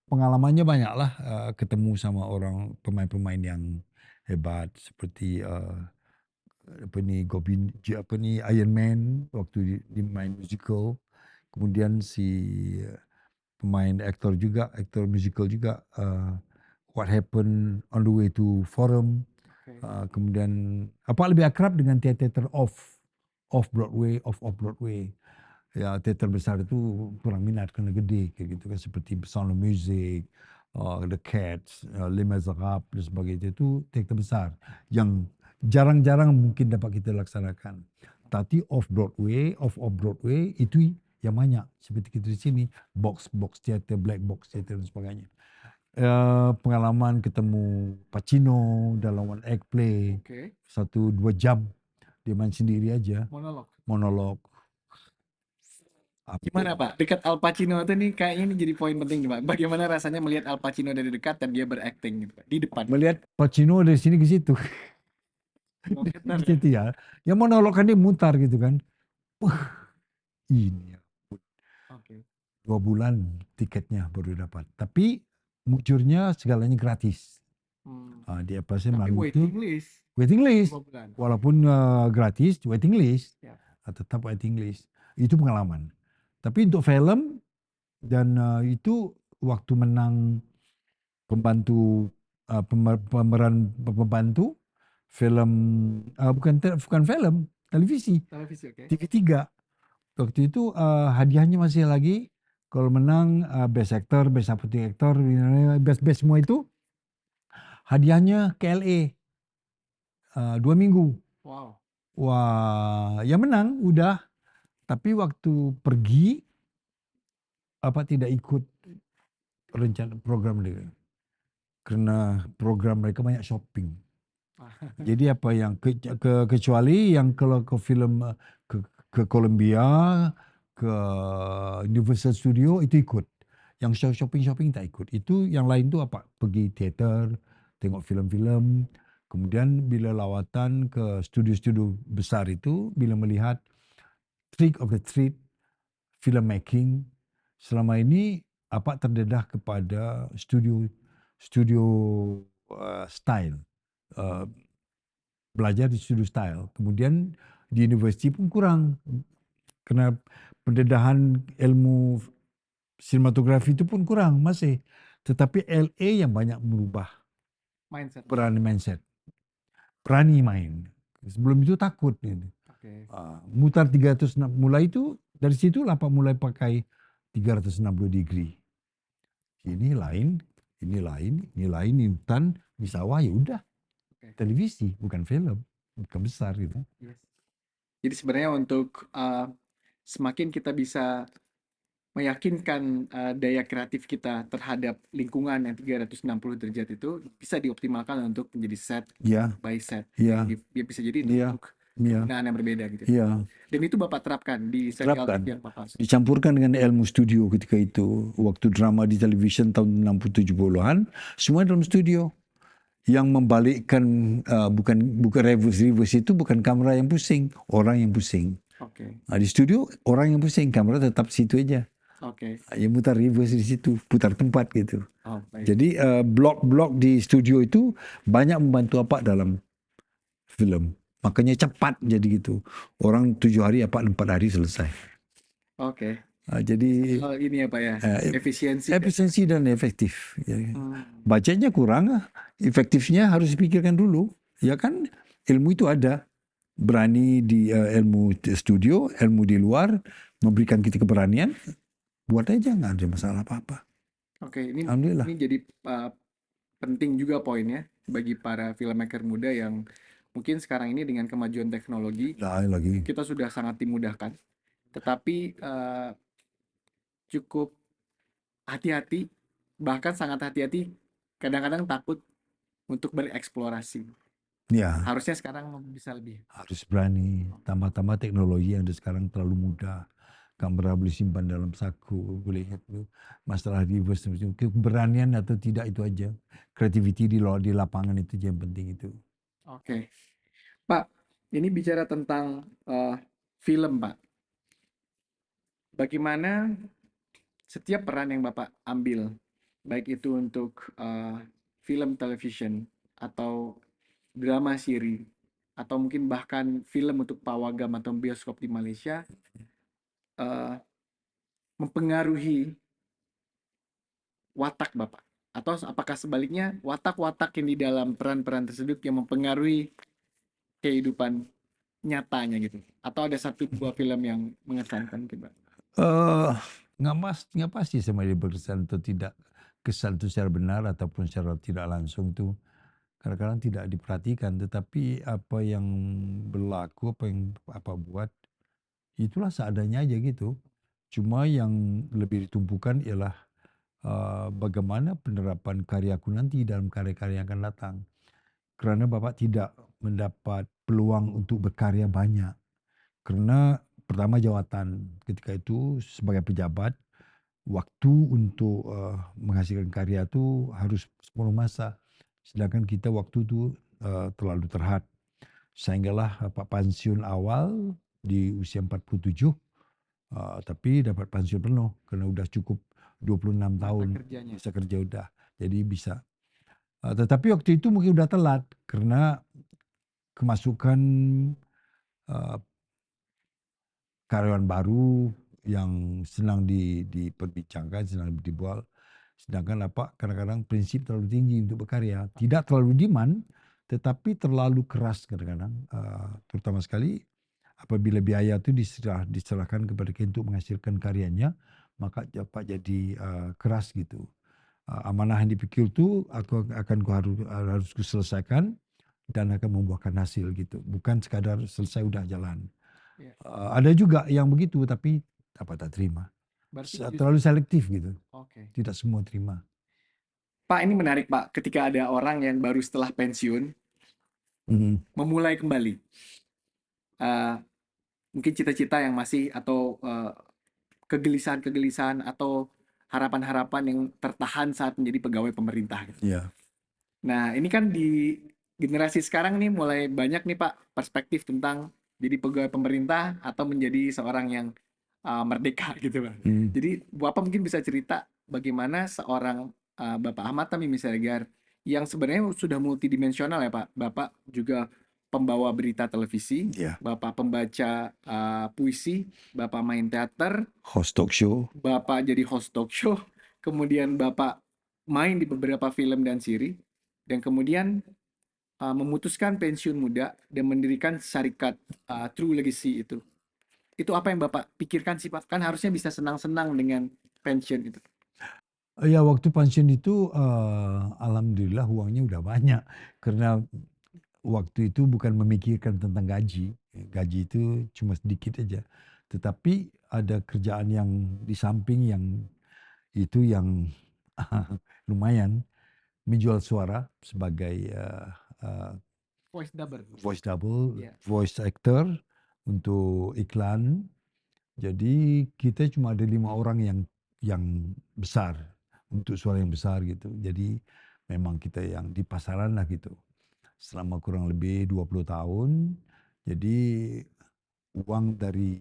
pengalamannya banyaklah, ketemu sama orang pemain-pemain yang hebat seperti Iron Man waktu di main musical. Kemudian si pemain aktor musical juga, What Happened on the Way to Forum. Kemudian lebih akrab dengan teater off Broadway, off Broadway. Ya teater besar itu kurang minat karena gede kayak gitu kan, seperti Sound of Music, The Cats, Les Miserables dan sebagainya, itu teater besar yang jarang-jarang mungkin dapat kita laksanakan. Tapi off Broadway itu yang banyak. Seperti kita di sini, box theater, black box theater dan sebagainya. Pengalaman ketemu Pacino dalam one act play, Oke. 1-2 jam dia main sendiri aja, monolog. Gimana Pak? Dekat Al Pacino itu nih kayaknya ini jadi poin penting nih Pak. Bagaimana rasanya melihat Al Pacino dari dekat dan dia berakting gitu Pak, di depan? Melihat Pacino dari sini ke situ, Benar di ya? situ ya. Yang monolog kan dia mutar gitu kan. Wah, ini ya, Oke. 2 bulan tiketnya baru dapat. Tapi mujurnya segalanya gratis. Hmm. Dia pasti Tapi melalui itu waiting list waiting list. 2 bulan. Walaupun gratis, waiting list. Ya. Tetap waiting list. Itu pengalaman. Tapi untuk film dan itu waktu menang pembantu pemeran pembantu film bukan film, televisi, Televisi oke. TV3. Waktu itu hadiahnya masih lagi kalau menang best actor, best supporting actor, best semua itu hadiahnya ke LA 2 minggu. Wow. Wah, yang menang udah. Tapi waktu pergi tidak ikut rencana program mereka. Karena program mereka banyak shopping. Jadi apa yang kecuali yang kalau ke film ke Columbia, ke Universal Studio itu ikut. Yang shopping tak ikut. Itu yang lain tuh apa? Pergi teater, tengok film-film. Kemudian bila lawatan ke studio-studio besar itu, bila melihat trick of the trade filmmaking, selama ini terdedah kepada studio style. Belajar di studio style. Kemudian di universiti pun kurang. Karena pendedahan ilmu sinematografi itu pun kurang masih. Tetapi LA yang banyak merubah Mindset. mindset. Berani main. Sebelum itu takut. Oke. Mutar 360, mulai itu dari situ lah Pak mulai pakai 360 degree. Ini lain, ini hutan, di sawah ya udah. Oke. Televisi bukan film, bukan besar gitu. Yes. Jadi sebenarnya untuk semakin kita bisa meyakinkan daya kreatif kita terhadap lingkungan yang 360 derajat itu bisa dioptimalkan untuk menjadi set Ya, by set. ya, Dia bisa jadi ya, untuk ya, penggunaan yang berbeda gitu. ya. Dan itu Bapak terapkan di serial Terapkan. TV yang Bapak suka. Dicampurkan dengan ilmu studio ketika itu. Waktu drama di television tahun 60-70-an, semua dalam studio. Yang membalikkan bukan reverse itu bukan kamera yang pusing, orang yang pusing. Oke. Di studio orang yang pusing, kamera tetap situ aja. Oke. Ya mutar reverse di situ, putar tempat gitu. Oh, baik. Jadi blok-blok di studio itu banyak membantu dalam film. Makanya cepat jadi gitu. Orang 7 hari 4 hari selesai. Oke. Jadi Ini ya Pak ya, efisiensi. efisiensi dan efektif. Ya. Hmm. Budgetnya kurang, efektifnya harus dipikirkan dulu. Ya kan ilmu itu ada. Berani di ilmu studio, ilmu di luar, memberikan kita keberanian, buat aja nggak ada masalah apa-apa. Oke, ini Alhamdulillah. jadi penting juga poinnya bagi para filmmaker muda yang mungkin sekarang ini dengan kemajuan teknologi Lagi. kita sudah sangat dimudahkan, tetapi cukup hati-hati, bahkan sangat hati-hati, kadang-kadang takut untuk bereksplorasi. Ya, Harusnya sekarang bisa lebih. harus berani. Tambah-tambah teknologi yang ada sekarang terlalu mudah. Kamera boleh simpan dalam saku, boleh itu. Masalah reverse, keberanian atau tidak itu aja. Creativity di lapangan itu yang penting itu. Oke. Pak, ini bicara tentang film, Pak. Bagaimana setiap peran yang Bapak ambil, baik itu untuk film television atau drama siri, atau mungkin bahkan film untuk pawagam atau bioskop di Malaysia, mempengaruhi watak Bapak? Atau apakah sebaliknya watak-watak yang di dalam peran-peran tersebut yang mempengaruhi kehidupan nyatanya gitu? Atau ada satu dua film yang mengesankan gitu, Pak? Nggak pasti sama dia berkesan atau tidak. Kesan itu secara benar ataupun secara tidak langsung itu kadang-kadang tidak diperhatikan. Tetapi apa yang berlaku, apa yang apa buat, itulah seadanya aja gitu. Cuma yang lebih ditumpukan ialah bagaimana penerapan karyaku nanti dalam karya-karya yang akan datang. Kerana Bapak tidak mendapat peluang untuk berkarya banyak. Karena pertama jawatan, ketika itu sebagai pejabat, waktu untuk menghasilkan karya itu harus sepenuh masa. Sedangkan kita waktu itu terlalu terhad. Sehinggalah Pak pensiun awal di usia 47, tapi dapat pensiun penuh karena udah cukup 26 Masa tahun kerjanya. masa kerja udah. Jadi bisa. Tetapi waktu itu mungkin udah telat karena kemasukan uh, karyawan baru yang senang diperbincangkan, senang dibuat. Sedangkan apa kadang-kadang prinsip terlalu tinggi untuk berkarya. Tidak terlalu demand, tetapi terlalu keras kadang-kadang. Terutama sekali apabila biaya itu diserahkan kepada kita untuk menghasilkan karyanya, maka dapat jadi keras gitu. Amanah yang dipikir itu aku akan harus kuselesaikan dan akan membuahkan hasil gitu. Bukan sekadar selesai udah jalan. Ya. Ada juga yang begitu tapi apa tak terima. Berarti Terlalu selektif gitu. Oke. Tidak semua terima. Pak, ini menarik Pak, ketika ada orang yang baru setelah pensiun Mhm. memulai kembali. Eh, Mungkin cita-cita yang masih atau kegelisahan-kegelisahan atau harapan-harapan yang tertahan saat menjadi pegawai pemerintah gitu. Ya. Nah, ini kan di generasi sekarang nih mulai banyak nih Pak perspektif tentang jadi pegawai pemerintah atau menjadi seorang yang merdeka gitu Pak. Mhm. Jadi Bapak mungkin bisa cerita bagaimana seorang Bapak Ahmad Tamimi Siregar yang sebenarnya sudah multidimensional ya Pak. Bapak juga pembawa berita televisi, Ya. Bapak pembaca puisi, Bapak main teater, Host talk show. Bapak jadi host talk show, kemudian Bapak main di beberapa film dan seri, dan kemudian memutuskan pensiun muda dan mendirikan syarikat True Legacy itu. Itu apa yang Bapak pikirkan sih Pak? Kan harusnya bisa senang-senang dengan pensiun itu. Ya waktu pensiun itu alhamdulillah uangnya udah banyak. Karena waktu itu bukan memikirkan tentang gaji. Gaji itu cuma sedikit aja. Tetapi ada kerjaan yang di samping yang itu yang lumayan. Menjual suara sebagai Voice double. Ya. voice actor untuk iklan. Jadi kita cuma ada 5 orang yang besar untuk suara yang besar gitu. Jadi memang kita yang di pasaran lah gitu. Selama kurang lebih 20 tahun. Jadi uang dari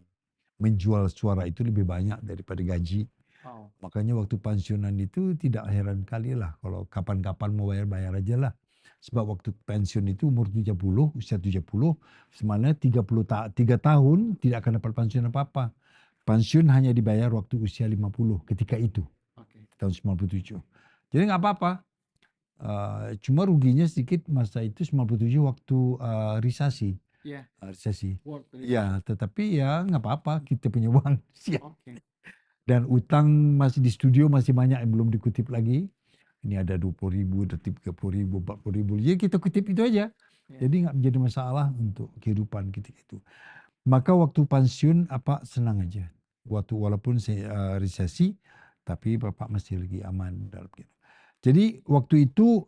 menjual suara itu lebih banyak daripada gaji. Oh. Makanya waktu pensiunan itu tidak heran kali lah kalau kapan-kapan mau bayar-bayar aja lah. Sebab waktu pensiun itu umur 70, usia 70, sebenarnya 3 tahun tidak akan dapat pensiun apa-apa. Pensiun hanya dibayar waktu usia 50 ketika itu, Oke. tahun 97. Jadi nggak apa-apa. Cuma ruginya sedikit masa itu 97 waktu resesi. Iya. Resesi. World Recession. Ya, tetapi ya nggak apa-apa, kita punya uang. Siap. Oke. Dan utang masih di studio masih banyak yang belum dikutip lagi. Ini ada 20.000, ada 30.000, 40.000. Jadi kita kutip itu aja. Ya. Jadi nggak menjadi masalah untuk kehidupan kita itu. Maka waktu pensiun apa senang aja. Walaupun saya resesi, tapi Bapak masih lagi aman dalam gitu. Jadi waktu itu,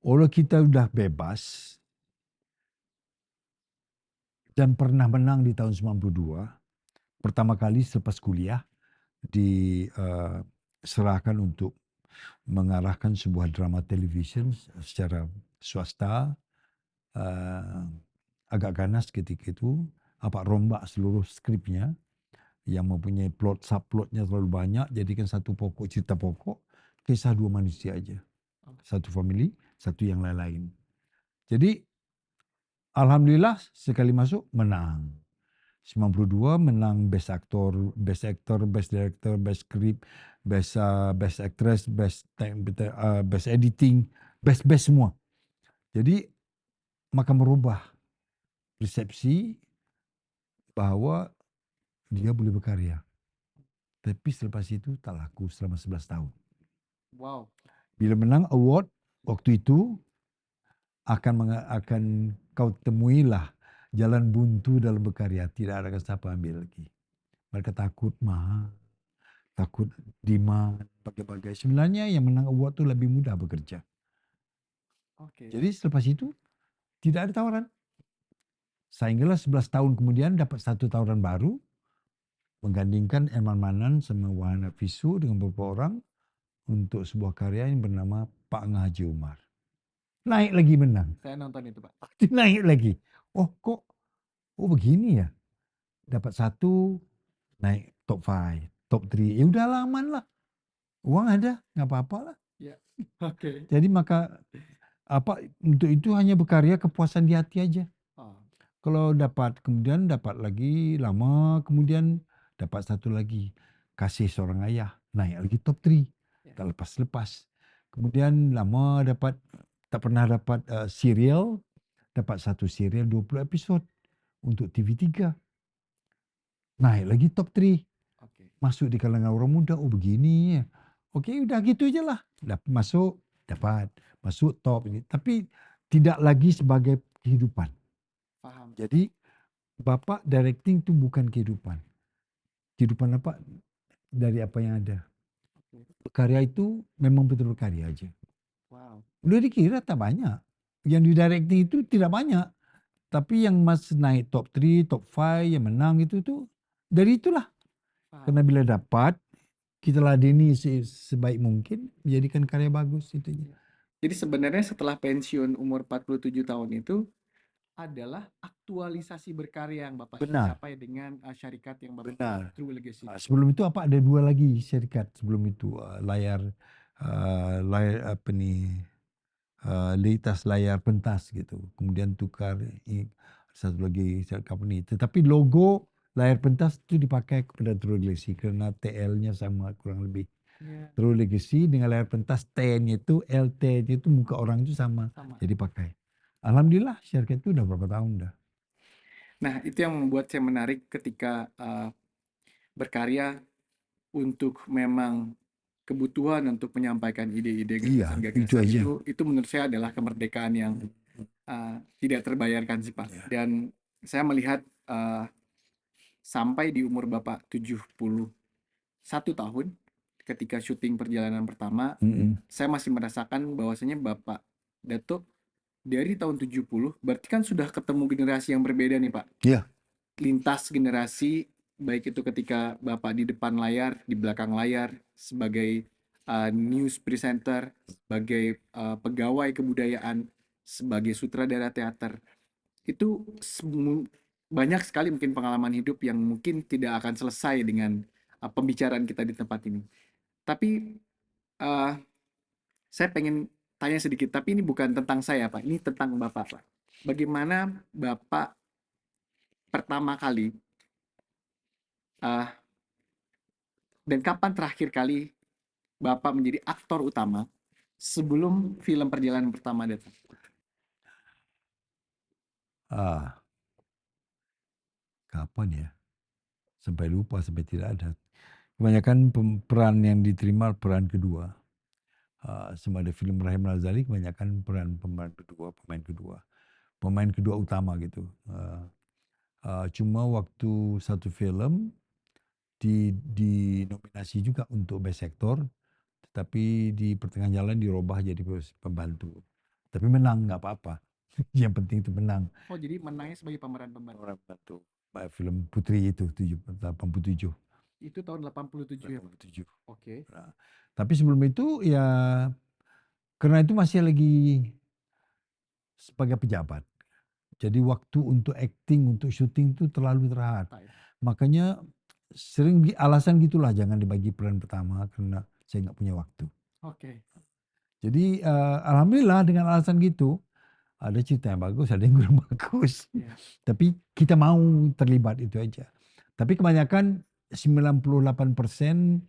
kalau kita udah bebas dan pernah menang di tahun 92, pertama kali selepas kuliah diserahkan untuk mengarahkan sebuah drama television secara swasta, agak ganas ketika itu, rombak seluruh skripnya yang mempunyai subplotnya terlalu banyak, jadikan satu cerita pokok, kisah 2 manusia aja. Satu family, satu yang lain-lain. Jadi alhamdulillah sekali masuk menang. 92 menang best actor, best director, best script, best actress, best editing, best semua. Jadi maka merubah persepsi bahwa dia boleh berkarya. Tapi selepas itu tak laku selama 11 tahun. Wow. Bila menang award, waktu itu akan kau temuilah jalan buntu dalam berkarya. Tidak ada siapa ambil lagi. Mereka takut mahal, takut demand, bagai-bagai. Sebenarnya yang menang award itu lebih mudah bekerja. Oke. Jadi selepas itu tidak ada tawaran. Sehinggalah 11 tahun kemudian dapat satu tawaran baru. Menggandingkan Eman Manan sama Wahana Fisu dengan beberapa orang untuk sebuah karya yang bernama Pak Haji Umar. Naik lagi menang. Saya nonton itu, Pak. Naik lagi. Oh kok, oh begini ya. Dapat satu, naik top 5, top 3. Ya udah aman lah. Uang ada, nggak apa-apa lah. Ya. Oke. Jadi maka untuk itu hanya berkarya kepuasan di hati aja. Oh. Kalau kemudian dapat lagi, lama kemudian dapat satu lagi. Kasih Seorang Ayah, naik lagi top 3. Ya. Tak lepas-lepas. Kemudian lama tak pernah dapat serial, dapat satu serial 20 episod untuk TV3. Naik lagi top 3. Oke. Masuk di kalangan orang muda, oh begini ya. Oke, udah gitu aja lah. Masuk, dapat. Masuk top ini. Tapi tidak lagi sebagai kehidupan. Paham. Jadi Bapak directing itu bukan kehidupan. Kehidupan apa? Dari apa yang ada. Karya itu memang betul karya aja. Wow. Udah dikira tak banyak. Yang di directing itu tidak banyak. Tapi yang masih naik top 3, top 5, yang menang itu tuh dari itulah. Paham. Karena bila dapat, kita ladeni sebaik mungkin, menjadikan karya bagus itu. Jadi sebenarnya setelah pensiun umur 47 tahun itu adalah aktualisasi berkarya yang Bapak Benar. capai dengan syarikat yang Bapak Benar. True Legacy. Sebelum itu ada 2 lagi syarikat sebelum itu, layar apa nih, lintas layar pentas gitu. Kemudian tukar satu lagi company. Tetapi logo layar pentas itu dipakai kepada True Legacy karena TL-nya sama kurang lebih. Yeah. True Legacy dengan layar pentas T-nya itu, LT-nya itu muka orang itu sama. Jadi pakai. Alhamdulillah syarikat itu udah berapa tahun dah. Nah, itu yang membuat saya menarik ketika berkarya untuk memang kebutuhan untuk menyampaikan ide-ide gagasan itu menurut saya adalah kemerdekaan yang tidak terbayarkan sih Pak. Dan saya melihat sampai di umur Bapak 71 tahun ketika syuting perjalanan pertama, saya masih merasakan bahwasanya Bapak Datuk dari tahun 70 berarti kan sudah ketemu generasi yang berbeda nih Pak. Iya. Lintas generasi, baik itu ketika Bapak di depan layar, di belakang layar, sebagai news presenter, sebagai pegawai kebudayaan, sebagai sutradara teater. Itu banyak sekali mungkin pengalaman hidup yang mungkin tidak akan selesai dengan pembicaraan kita di tempat ini. Tapi saya pengen tanya sedikit, tapi ini bukan tentang saya Pak, ini tentang Bapak Pak. Bagaimana Bapak pertama kali dan kapan terakhir kali Bapak menjadi aktor utama sebelum film perjalanan pertama datang? Kapan ya? Sampai lupa, sampai tidak ada. Kebanyakan peran yang diterima peran kedua. Sama ada film Rahim Razali, kebanyakan pemain kedua. Pemain kedua utama gitu. Cuma waktu satu film dinominasi juga untuk best actor, tetapi di pertengahan jalan dirubah jadi pembantu. Tapi menang, nggak apa-apa. Yang penting itu menang. Oh, jadi menangnya sebagai pemeran pembantu. Film Putri itu 87. Itu tahun 87 ya? 87. Oke. Nah, tapi sebelum itu ya karena itu masih lagi sebagai pejabat. Jadi waktu untuk acting, untuk syuting itu terlalu terhad. Makanya sering alasan gitulah jangan dibagi peran pertama karena saya nggak punya waktu. Oke. Jadi alhamdulillah dengan alasan gitu ada cerita yang bagus, ada yang kurang bagus. Yeah. Tapi kita mau terlibat itu aja. Tapi kebanyakan 98%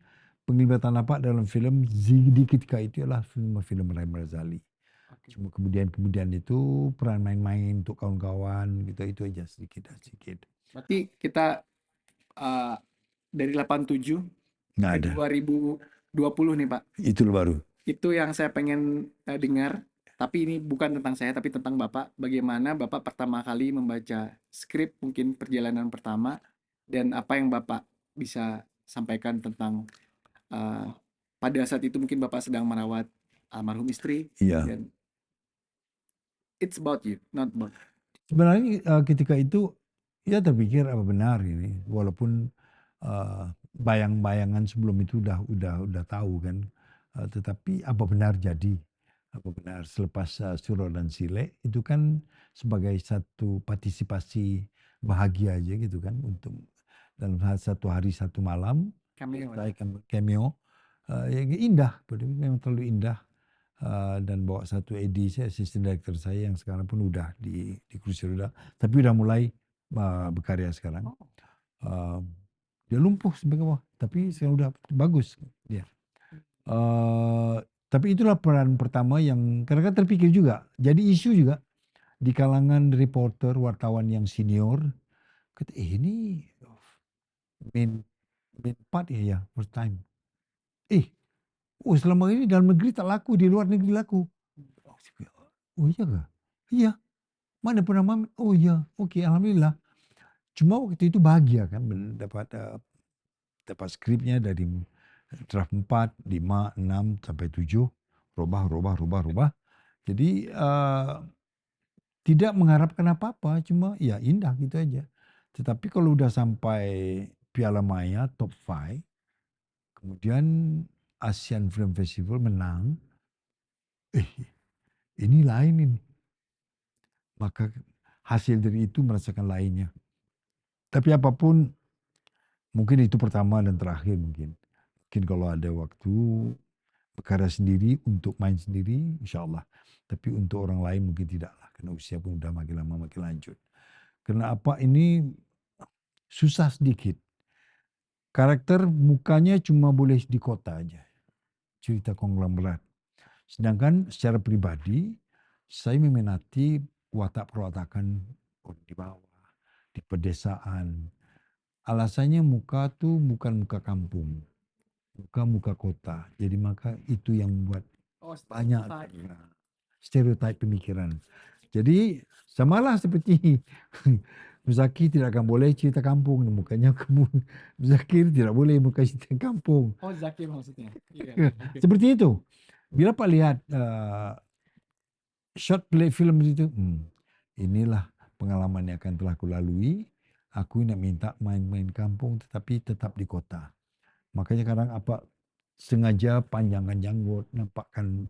penglibatan Bapak dalam film di ketika itu adalah film Rahim Razali. Okay. Cuma kemudian itu peran main-main untuk kawan-kawan gitu itu aja sedikit. Berarti kita dari 87 nggak ke ada. 2020 nih Pak. Itu baru. Itu yang saya pengen dengar. Tapi ini bukan tentang saya, tapi tentang Bapak. Bagaimana Bapak pertama kali membaca skrip, mungkin perjalanan pertama, dan apa yang Bapak bisa sampaikan tentang eh, pada saat itu mungkin Bapak sedang merawat almarhum istri, Iya. dan it's about you, not about. Sebenarnya ketika itu ya terpikir apa benar ini, walaupun bayang-bayangan sebelum itu udah tahu kan, tetapi apa benar jadi, apa benar selepas Suro dan Sile itu kan sebagai satu partisipasi bahagia aja gitu kan untuk dalam satu hari satu malam Cameo. saya cameo, ya indah, memang terlalu indah. Dan bawa satu AD saya, assistant director saya yang sekarang pun udah di kursi roda, tapi udah mulai berkarya sekarang. Oh, Uh, Dia lumpuh sampai ke bawah, tapi sekarang udah bagus dia. Tapi itulah peran pertama yang kadang-kadang terpikir juga, jadi isu juga di kalangan reporter, wartawan yang senior. Kata, ini main main part ya first time. Selama ini dalam negeri tak laku, di luar negeri laku. Oh iya kah? Iya. Mana pernah main? Oh iya, oke, alhamdulillah. Cuma waktu itu bahagia kan dapat dapat skripnya dari draft 4, 5, 6 sampai 7, rubah. Jadi tidak mengharapkan apa-apa, cuma ya indah gitu aja. Tetapi kalau udah sampai Piala Maya top 5, kemudian Asian Film Festival menang, ini lain ini. Maka hasil dari itu merasakan lainnya. Tapi apapun, mungkin itu pertama dan terakhir mungkin. Mungkin kalau ada waktu berkarya sendiri, untuk main sendiri, insya Allah. Tapi untuk orang lain mungkin tidaklah, karena usia pun udah makin lama makin lanjut. Karena apa ini susah sedikit. Karakter mukanya cuma boleh di kota aja. Cerita konglomerat. Sedangkan secara pribadi, saya meminati watak perwatakan orang di bawah, di pedesaan. Alasannya muka tuh bukan muka kampung, muka kota. Jadi maka itu yang membuat oh, banyak stereotype. stereotip pemikiran. Jadi samalah seperti Muzaki tidak akan boleh cerita kampung, mukanya kamu Muzaki tidak boleh muka cerita kampung. Oh, Zaki maksudnya. Iya. Oke. Seperti itu. Bila Pak lihat short play film itu, inilah pengalaman yang akan telah kulalui. Aku nak minta main-main kampung tetapi tetap di kota. Makanya kadang apa sengaja panjangan janggut, nampakkan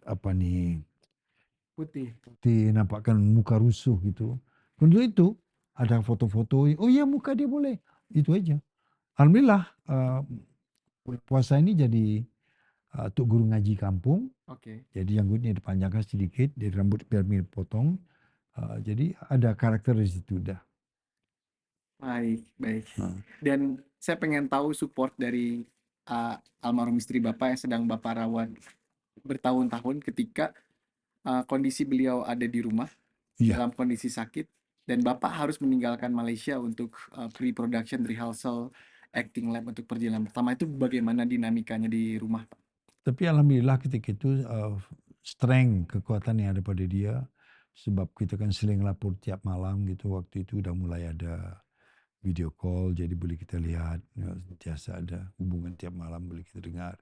apa nih Putih. putih, nampakkan muka rusuh gitu. Untuk itu ada foto-foto, oh iya muka dia boleh, itu aja. Alhamdulillah bulan puasa ini jadi tuk guru ngaji kampung. Oke. Jadi janggutnya dipanjangkan sedikit, dari rambut biar mirip potong. Jadi ada karakter di situ dah. Baik, baik. Nah, Dan saya pengen tahu support dari almarhum istri Bapak yang sedang Bapak rawat bertahun-tahun ketika kondisi beliau ada di rumah iya. dalam kondisi sakit dan Bapak harus meninggalkan Malaysia untuk pre-production rehearsal acting lab untuk perjalanan pertama itu bagaimana dinamikanya di rumah, Pak? Tapi alhamdulillah ketika itu strength, kekuatan yang ada pada dia. Sebab kita kan sering lapor tiap malam gitu. Waktu itu udah mulai ada video call, jadi boleh kita lihat. Ya, sentiasa ada hubungan tiap malam boleh kita dengar.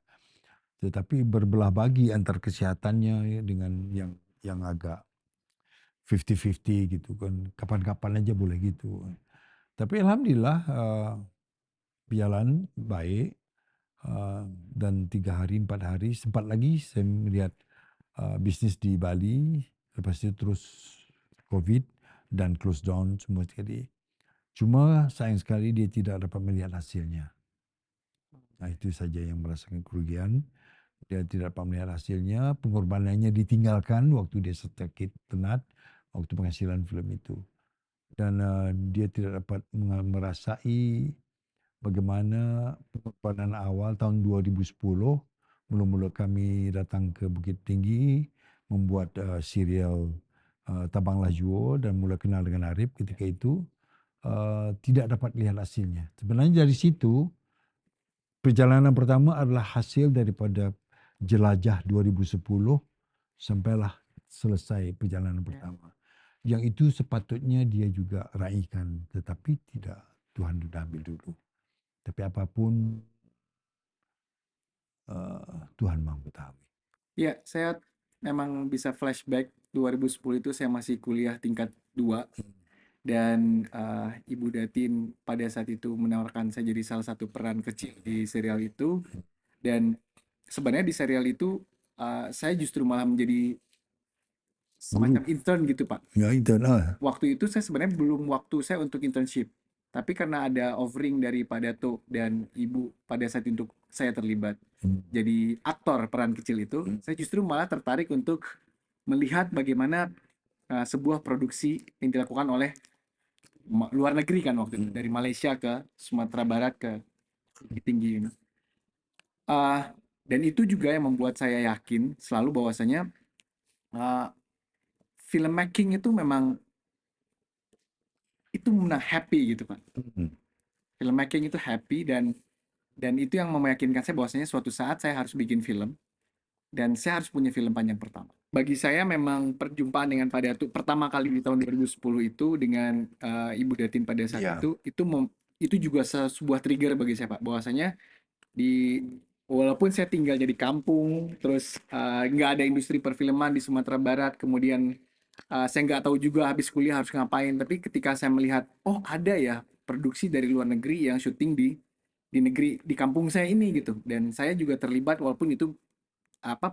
Tetapi berbelah bagi antar kesehatannya ya, dengan yang agak 50-50 gitu kan. Kapan-kapan aja boleh gitu. Tapi alhamdulillah berjalan baik. Dan 3 hari, 4 hari sempat lagi saya melihat bisnis di Bali. Lepas itu terus COVID dan close down semua sekali. Cuma sayang sekali dia tidak dapat melihat hasilnya. Nah itu saja yang merasakan kerugian. Dia tidak dapat melihat hasilnya. Pengorbanannya ditinggalkan waktu dia sakit penat. Waktu penghasilan film itu. Dan dia tidak dapat merasai bagaimana pengorbanan awal tahun 2010. Mula-mula kami datang ke Bukit Tinggi. Membuat serial Tabang Lajuo dan mula kenal dengan Arif ketika itu. Tidak dapat lihat hasilnya. Sebenarnya dari situ perjalanan pertama adalah hasil daripada Jelajah 2010 sampailah selesai perjalanan Ya. pertama. Yang itu sepatutnya dia juga raihkan, tetapi tidak, Tuhan sudah ambil dulu. Tapi apapun Tuhan Maha Mengetahui. Ya, saya memang bisa flashback 2010 itu saya masih kuliah tingkat 2 dan Ibu Datin pada saat itu menawarkan saya jadi salah satu peran kecil di serial itu, dan sebenarnya di serial itu saya justru malah menjadi semacam Guru. intern gitu Pak. Ya itu lah. Waktu itu saya sebenarnya belum waktu saya untuk internship, tapi karena ada offering dari Pak Dato dan Ibu pada saat itu saya terlibat jadi aktor peran kecil itu, saya justru malah tertarik untuk melihat bagaimana sebuah produksi yang dilakukan oleh luar negeri kan waktu itu, dari Malaysia ke Sumatera Barat ke Bukit Tinggi ini. Dan itu juga yang membuat saya yakin selalu bahwasanya filmmaking itu memang itu happy gitu Pak. Filmmaking itu happy, dan itu yang meyakinkan saya bahwasanya suatu saat saya harus bikin film dan saya harus punya film panjang pertama. Bagi saya memang perjumpaan dengan Pak Datu pertama kali di tahun 2010 itu dengan Ibu Datin pada saat Ya. itu juga sebuah trigger bagi saya Pak, bahwasanya di walaupun saya tinggal jadi kampung, terus nggak ada industri perfilman di Sumatera Barat, kemudian saya nggak tahu juga habis kuliah harus ngapain, tapi ketika saya melihat, oh ada ya produksi dari luar negeri yang syuting di negeri di kampung saya ini gitu, dan saya juga terlibat walaupun itu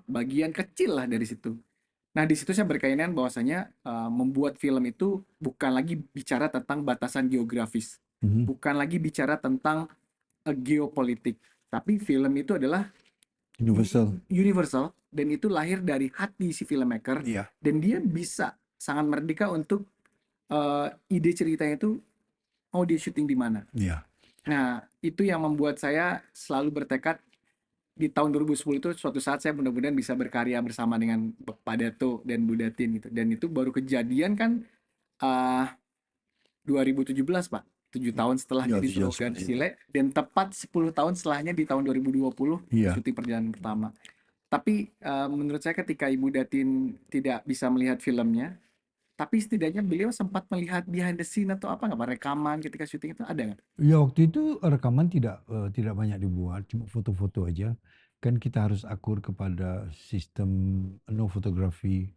bagian kecil lah dari situ. Nah, di situ saya berkeinginan bahwasanya membuat film itu bukan lagi bicara tentang batasan geografis, bukan lagi bicara tentang geopolitik, tapi film itu adalah universal dan itu lahir dari hati si filmmaker, Iya. dan dia bisa sangat merdeka untuk ide ceritanya itu mau dia syuting di mana. Iya. Nah, itu yang membuat saya selalu bertekad di tahun 2010 itu suatu saat saya mudah-mudahan bisa berkarya bersama dengan Pak Dato dan Bu Datin gitu. Dan itu baru kejadian kan 2017 Pak. 7 tahun setelah Ya, jadi 7 Slogan seperti itu. Sile, dan tepat 10 tahun setelahnya di tahun 2020 Iya. syuting perjalanan pertama. Tapi menurut saya ketika Ibu Datin tidak bisa melihat filmnya, tapi setidaknya beliau sempat melihat behind the scene atau apa nggak Pak, rekaman ketika syuting itu ada nggak? Ya waktu itu rekaman tidak banyak dibuat, cuma foto-foto aja. Kan kita harus akur kepada sistem no fotografi,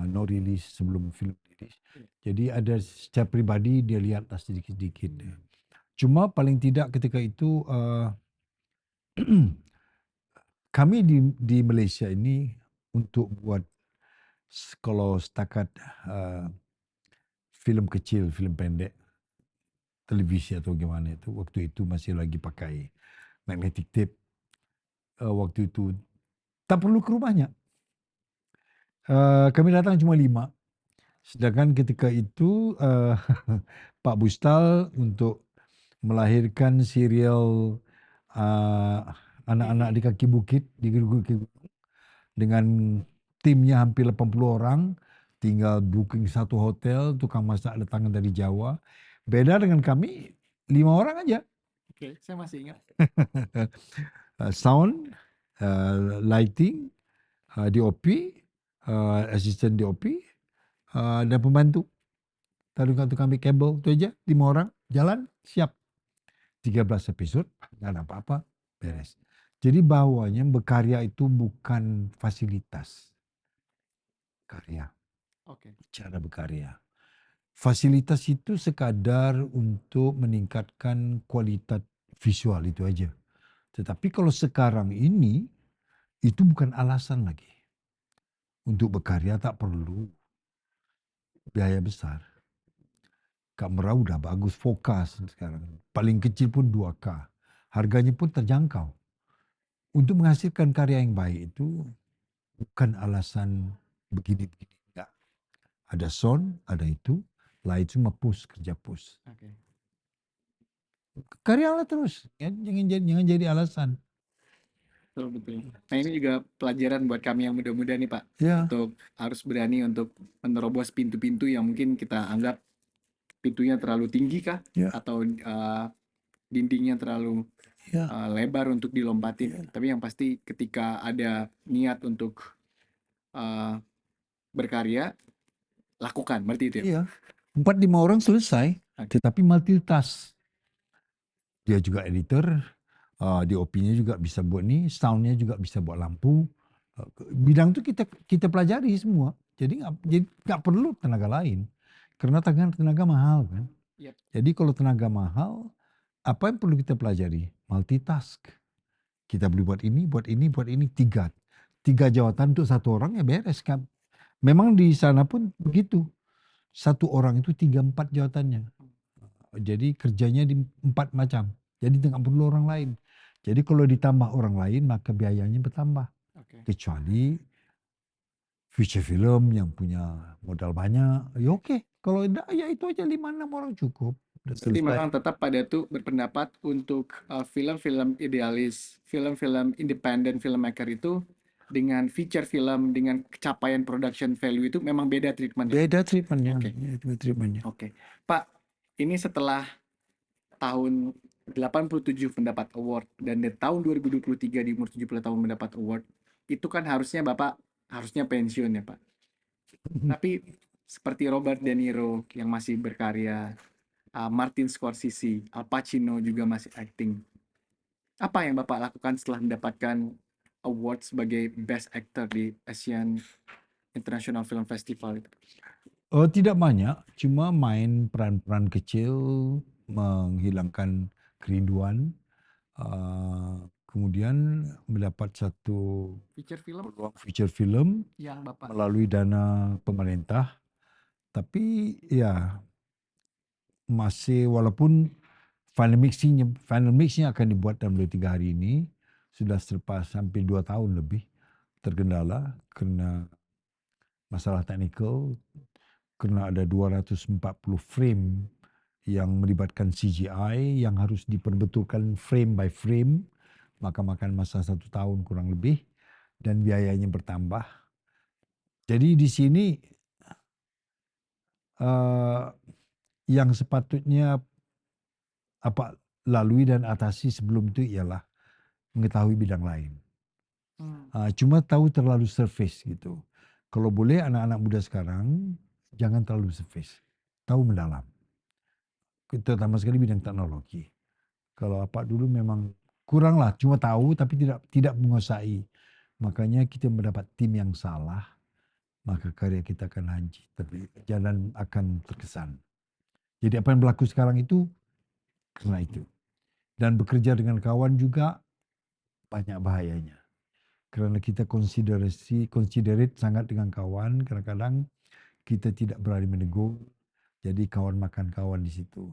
no release sebelum film rilis. Jadi ada secara pribadi dia lihatlah sedikit-sedikit. Cuma paling tidak ketika itu kami di Malaysia ini untuk buat kalau setakat film kecil, film pendek, televisi atau gimana itu, waktu itu masih lagi pakai magnetic tape. Waktu itu tak perlu ke rumahnya. Kami datang cuma 5. Sedangkan ketika itu Pak Bustal untuk melahirkan serial anak-anak di kaki bukit, di Gunung, dengan timnya hampir 80 orang, tinggal booking satu hotel, tukang masak datang dari Jawa. Beda dengan kami 5 orang aja. Oke, saya masih ingat. Sound, lighting, DOP, asisten DOP, dan pembantu. Tukang ambil kabel, itu aja, 5 orang, jalan, siap. 13 episode, nggak ada apa-apa, beres. Jadi bahwanya berkarya itu bukan fasilitas karya, Oke. cara berkarya. Fasilitas itu sekadar untuk meningkatkan kualitas visual itu aja. Tetapi kalau sekarang ini, itu bukan alasan lagi. Untuk berkarya tak perlu biaya besar. Kamera udah bagus, fokus sekarang. Paling kecil pun 2K. Harganya pun terjangkau. Untuk menghasilkan karya yang baik itu bukan alasan begini-begini. Enggak. Ada sound, ada itu. Light cuma push, kerja push. Oke. Karyalah terus. Jangan jadi alasan. Betul. Nah, ini juga pelajaran buat kami yang muda-muda nih Pak, Ya, untuk harus berani untuk menerobos pintu-pintu yang mungkin kita anggap pintunya terlalu tinggi kah, Ya. atau dindingnya terlalu Ya, lebar untuk dilompatin. ya, Tapi yang pasti ketika ada niat untuk uh, berkarya, lakukan. Berarti itu ya. iya. 4-5 orang selesai, Oke. tetapi multitask. Dia juga editor, DOP-nya juga bisa buat nih, sound-nya juga bisa buat lampu. Bidang itu kita pelajari semua. Jadi nggak perlu tenaga lain. Karena tenaga mahal kan. Yep. Jadi kalau tenaga mahal, apa yang perlu kita pelajari? Multitask. Kita boleh buat ini, buat ini, buat ini. Tiga jawatan untuk satu orang ya beres kan. Memang di sana pun begitu. Satu orang itu 3-4 jawatannya. Jadi kerjanya di 4 macam. Jadi tidak perlu orang lain. Jadi kalau ditambah orang lain maka biayanya bertambah. Oke. Kecuali feature film yang punya modal banyak, ya oke. Kalau enggak ya itu aja 5-6 orang cukup. Udah Berarti selesai. memang tetap pada tuh berpendapat untuk film-film idealis, film-film independent filmmaker itu dengan feature film, dengan capaian production value itu memang beda treatment. Beda treatmentnya. Oke. Ya, itu treatmentnya. Oke. Pak, ini setelah tahun 87 mendapat award dan di tahun 2023 di umur 70 tahun mendapat award, itu kan harusnya Bapak harusnya pensiun ya, Pak. Tapi seperti Robert De Niro yang masih berkarya, Martin Scorsese, Al Pacino juga masih acting. Apa yang Bapak lakukan setelah mendapatkan award sebagai Best Actor di Asian International Film Festival itu? Oh, tidak banyak, cuma main peran-peran kecil, menghilangkan kerinduan. Kemudian mendapat satu Feature film peluang feature film yang Bapak melalui dana pemerintah. Tapi ya masih walaupun final mixnya akan dibuat dalam 2-3 hari ini, sudah selepas hampir 2 tahun lebih terkendala karena masalah teknikal, karena ada 240 frame yang melibatkan CGI yang harus diperbetulkan frame by frame, maka makan masa 1 tahun kurang lebih dan biayanya bertambah. Jadi di sini yang sepatutnya lalui dan atasi sebelum itu ialah mengetahui bidang lain. Cuma tahu terlalu surface gitu. Kalau boleh anak-anak muda sekarang jangan terlalu surface, tahu mendalam. Terutama sekali bidang teknologi. Kalau dulu memang kurang lah, cuma tahu tapi tidak menguasai. Makanya kita mendapat tim yang salah, maka karya kita akan hancur, tapi jalan akan terkesan. Jadi apa yang berlaku sekarang itu karena itu. Dan bekerja dengan kawan juga banyak bahayanya. Karena kita considerate sangat dengan kawan, kadang-kadang kita tidak berani menegur, jadi kawan makan kawan di situ.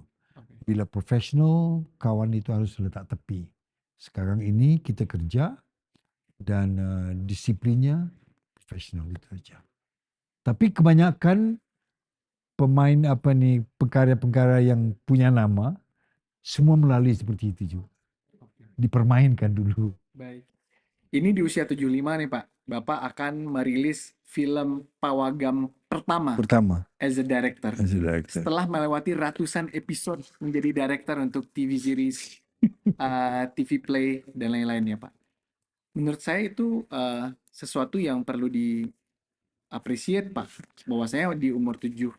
Bila profesional, kawan itu harus letak tepi. Sekarang ini kita kerja dan disiplinnya profesional itu aja. Tapi kebanyakan pemain pengkarya-pengkarya yang punya nama, semua melalui seperti itu juga. Dipermainkan dulu. Baik. Ini di usia 75 nih Pak, Bapak akan merilis film Pawagam pertama as a director. Setelah melewati ratusan episode menjadi director untuk TV series, TV play, dan lain-lainnya Pak. Menurut saya itu sesuatu yang perlu di-appreciate Pak. Bahwasanya di umur 70,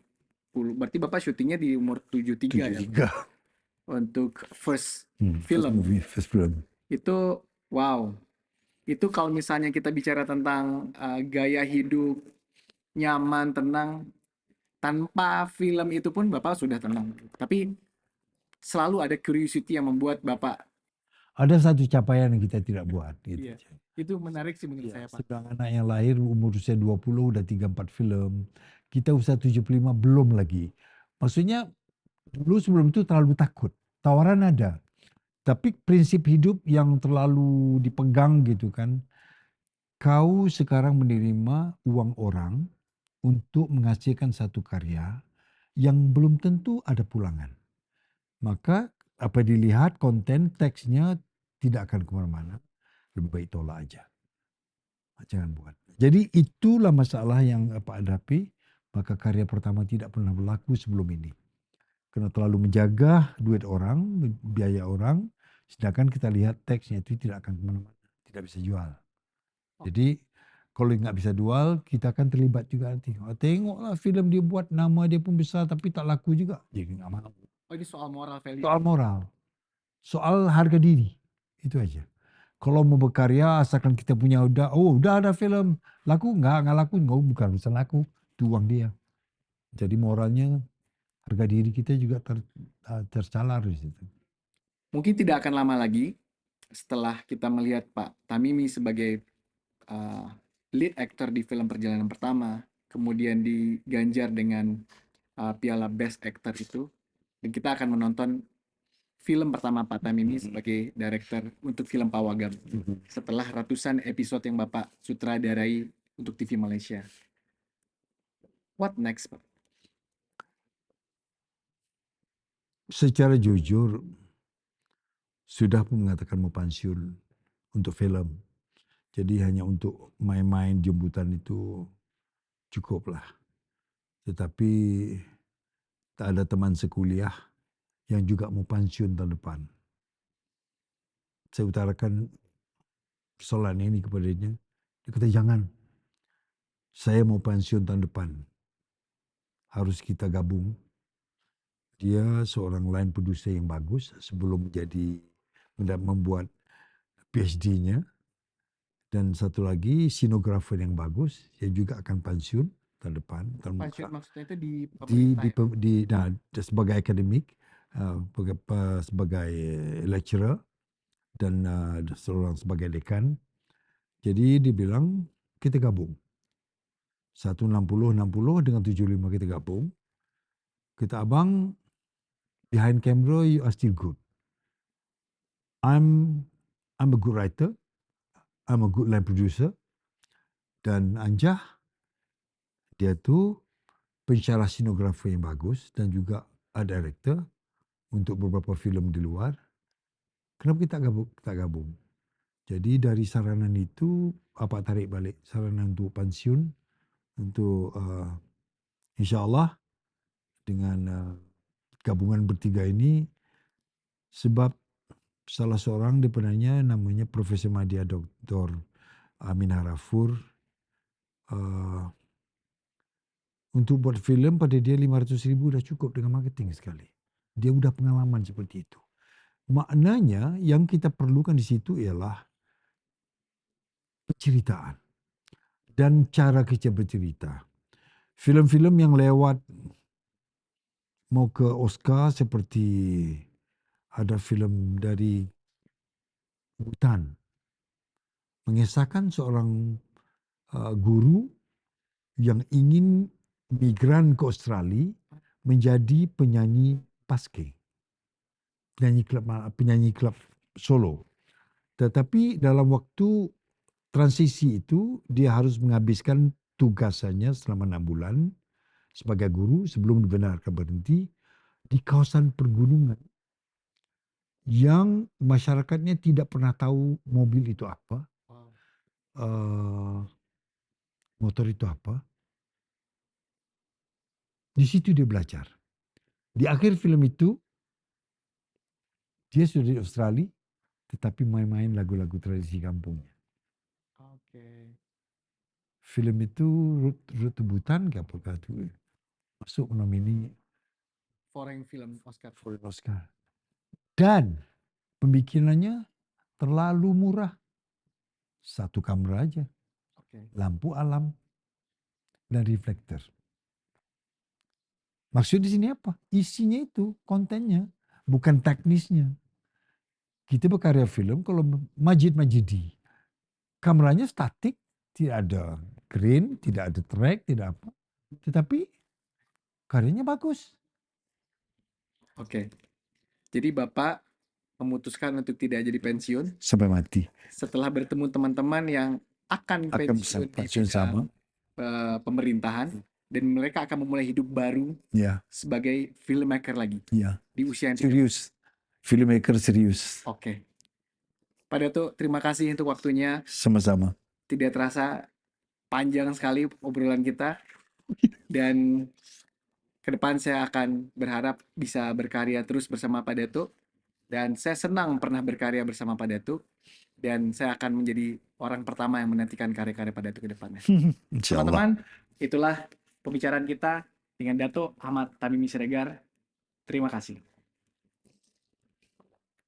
berarti Bapak syutingnya di umur 73 ya? Untuk first film. First film. Itu wow. Itu kalau misalnya kita bicara tentang gaya hidup nyaman, tenang, tanpa film itu pun Bapak sudah tenang. Tapi selalu ada curiosity yang membuat Bapak. Ada satu capaian yang kita tidak buat. Gitu. Iya, itu menarik sih menurut saya Pak. Sedang anak yang lahir umur usia 20 udah 3-4 film. Kita usia 75 belum lagi. Maksudnya dulu sebelum itu terlalu takut. Tawaran ada. Tapi prinsip hidup yang terlalu dipegang gitu kan. Kau sekarang menerima uang orang untuk menghasilkan satu karya yang belum tentu ada pulangan. Maka apa dilihat konten teksnya tidak akan kemana-mana. Lebih baik tolak aja. Jangan buat. Jadi itulah masalah yang hadapi. Maka karya pertama tidak pernah berlaku sebelum ini. Karena terlalu menjaga duit orang, biaya orang. Sedangkan kita lihat teksnya itu tidak akan kemana-mana, tidak bisa jual. Jadi kalau nggak bisa jual, kita akan terlibat juga nanti. Oh, tengoklah film dia buat, nama dia pun besar tapi tak laku juga. Jadi nggak mau. Oh, ini soal moral value. Soal moral, soal harga diri, itu aja. Kalau mau berkarya, asalkan kita punya udah ada film laku, nggak laku, nggak, bukan urusan laku, itu uang dia. Jadi moralnya, harga diri kita juga tercalar di situ. Mungkin tidak akan lama lagi setelah kita melihat Pak Tamimi sebagai lead actor di film Perjalanan Pertama, kemudian diganjar dengan piala Best Actor itu, dan kita akan menonton film pertama Pak Tamimi sebagai director untuk film Pawagam setelah ratusan episode yang Bapak sutradarai untuk TV Malaysia. What next, Pak? Secara jujur, sudah pun mengatakan mau pensiun untuk film. Jadi hanya untuk main-main jemputan itu cukuplah. Tetapi tak ada teman sekuliah yang juga mau pensiun tahun depan. Saya utarakan persoalan ini kepadanya. Dia kata, jangan. Saya mau pensiun tahun depan. Harus kita gabung. Dia seorang line producer yang bagus sebelum membuat PhD-nya. Dan satu lagi sinografer yang bagus. Dia juga akan pensiun tahun depan. Pensiun maksudnya itu di pemerintah sebagai akademik, sebagai lecturer dan seorang sebagai dekan. Jadi dibilang kita gabung. 160 dengan 75 kita gabung. Kita abang, behind camera you are still good. I'm a good writer. I'm a good line producer. Dan Anjah, dia tu pensyarah sinografer yang bagus dan juga art director untuk beberapa filem di luar. Kenapa kita tak gabung? Jadi dari saranan itu, apa tarik balik saranan untuk pensiun, untuk insyaAllah dengan gabungan bertiga ini, sebab salah seorang dipenanya namanya Profesor Madya Dr. Amin Harafur. Untuk buat filem pada dia 500,000 dah cukup dengan marketing sekali. Dia udah pengalaman seperti itu. Maknanya yang kita perlukan di situ ialah penceritaan dan cara kita bercerita. Filem-filem yang lewat mau ke Oscar seperti ada filem dari Bhutan mengisahkan seorang guru yang ingin migran ke Australia menjadi penyanyi paske, penyanyi klub solo. Tetapi dalam waktu transisi itu dia harus menghabiskan tugasannya selama 6 bulan sebagai guru sebelum dibenarkan berhenti di kawasan pergunungan yang masyarakatnya tidak pernah tahu mobil itu apa, motor itu apa. Di situ dia belajar. Di akhir film itu dia sudah di Australia tetapi main-main lagu-lagu tradisi kampungnya. Film itu Road to Bhutan ke apakah itu masuk nomini Foreign Film Oscar. Dan pembikinannya terlalu murah. Satu kamera aja. Lampu alam dan reflektor. Maksud di sini apa? Isinya itu, kontennya, bukan teknisnya. Kita berkarya film kalau Majid Majidi. Kameranya statik, tidak ada crane, tidak ada track, tidak apa. Tetapi karyanya bagus. Oke. Jadi Bapak memutuskan untuk tidak jadi pensiun sampai mati. Setelah bertemu teman-teman yang akan pensiun di bidang pemerintahan dan mereka akan memulai hidup baru sebagai filmmaker lagi di usia yang serius. Filmmaker serius. Oke. Pak Dato, terima kasih untuk waktunya. Sama-sama. Tidak terasa panjang sekali obrolan kita dan ke depan saya akan berharap bisa berkarya terus bersama Pak Dato Dan saya senang pernah berkarya bersama Pak Datuk, dan saya akan menjadi orang pertama yang menantikan karya-karya Pak Datuk ke depannya. Insya Allah. Teman-teman, itulah pembicaraan kita dengan Dato Ahmad Tamimi Siregar. Terima kasih.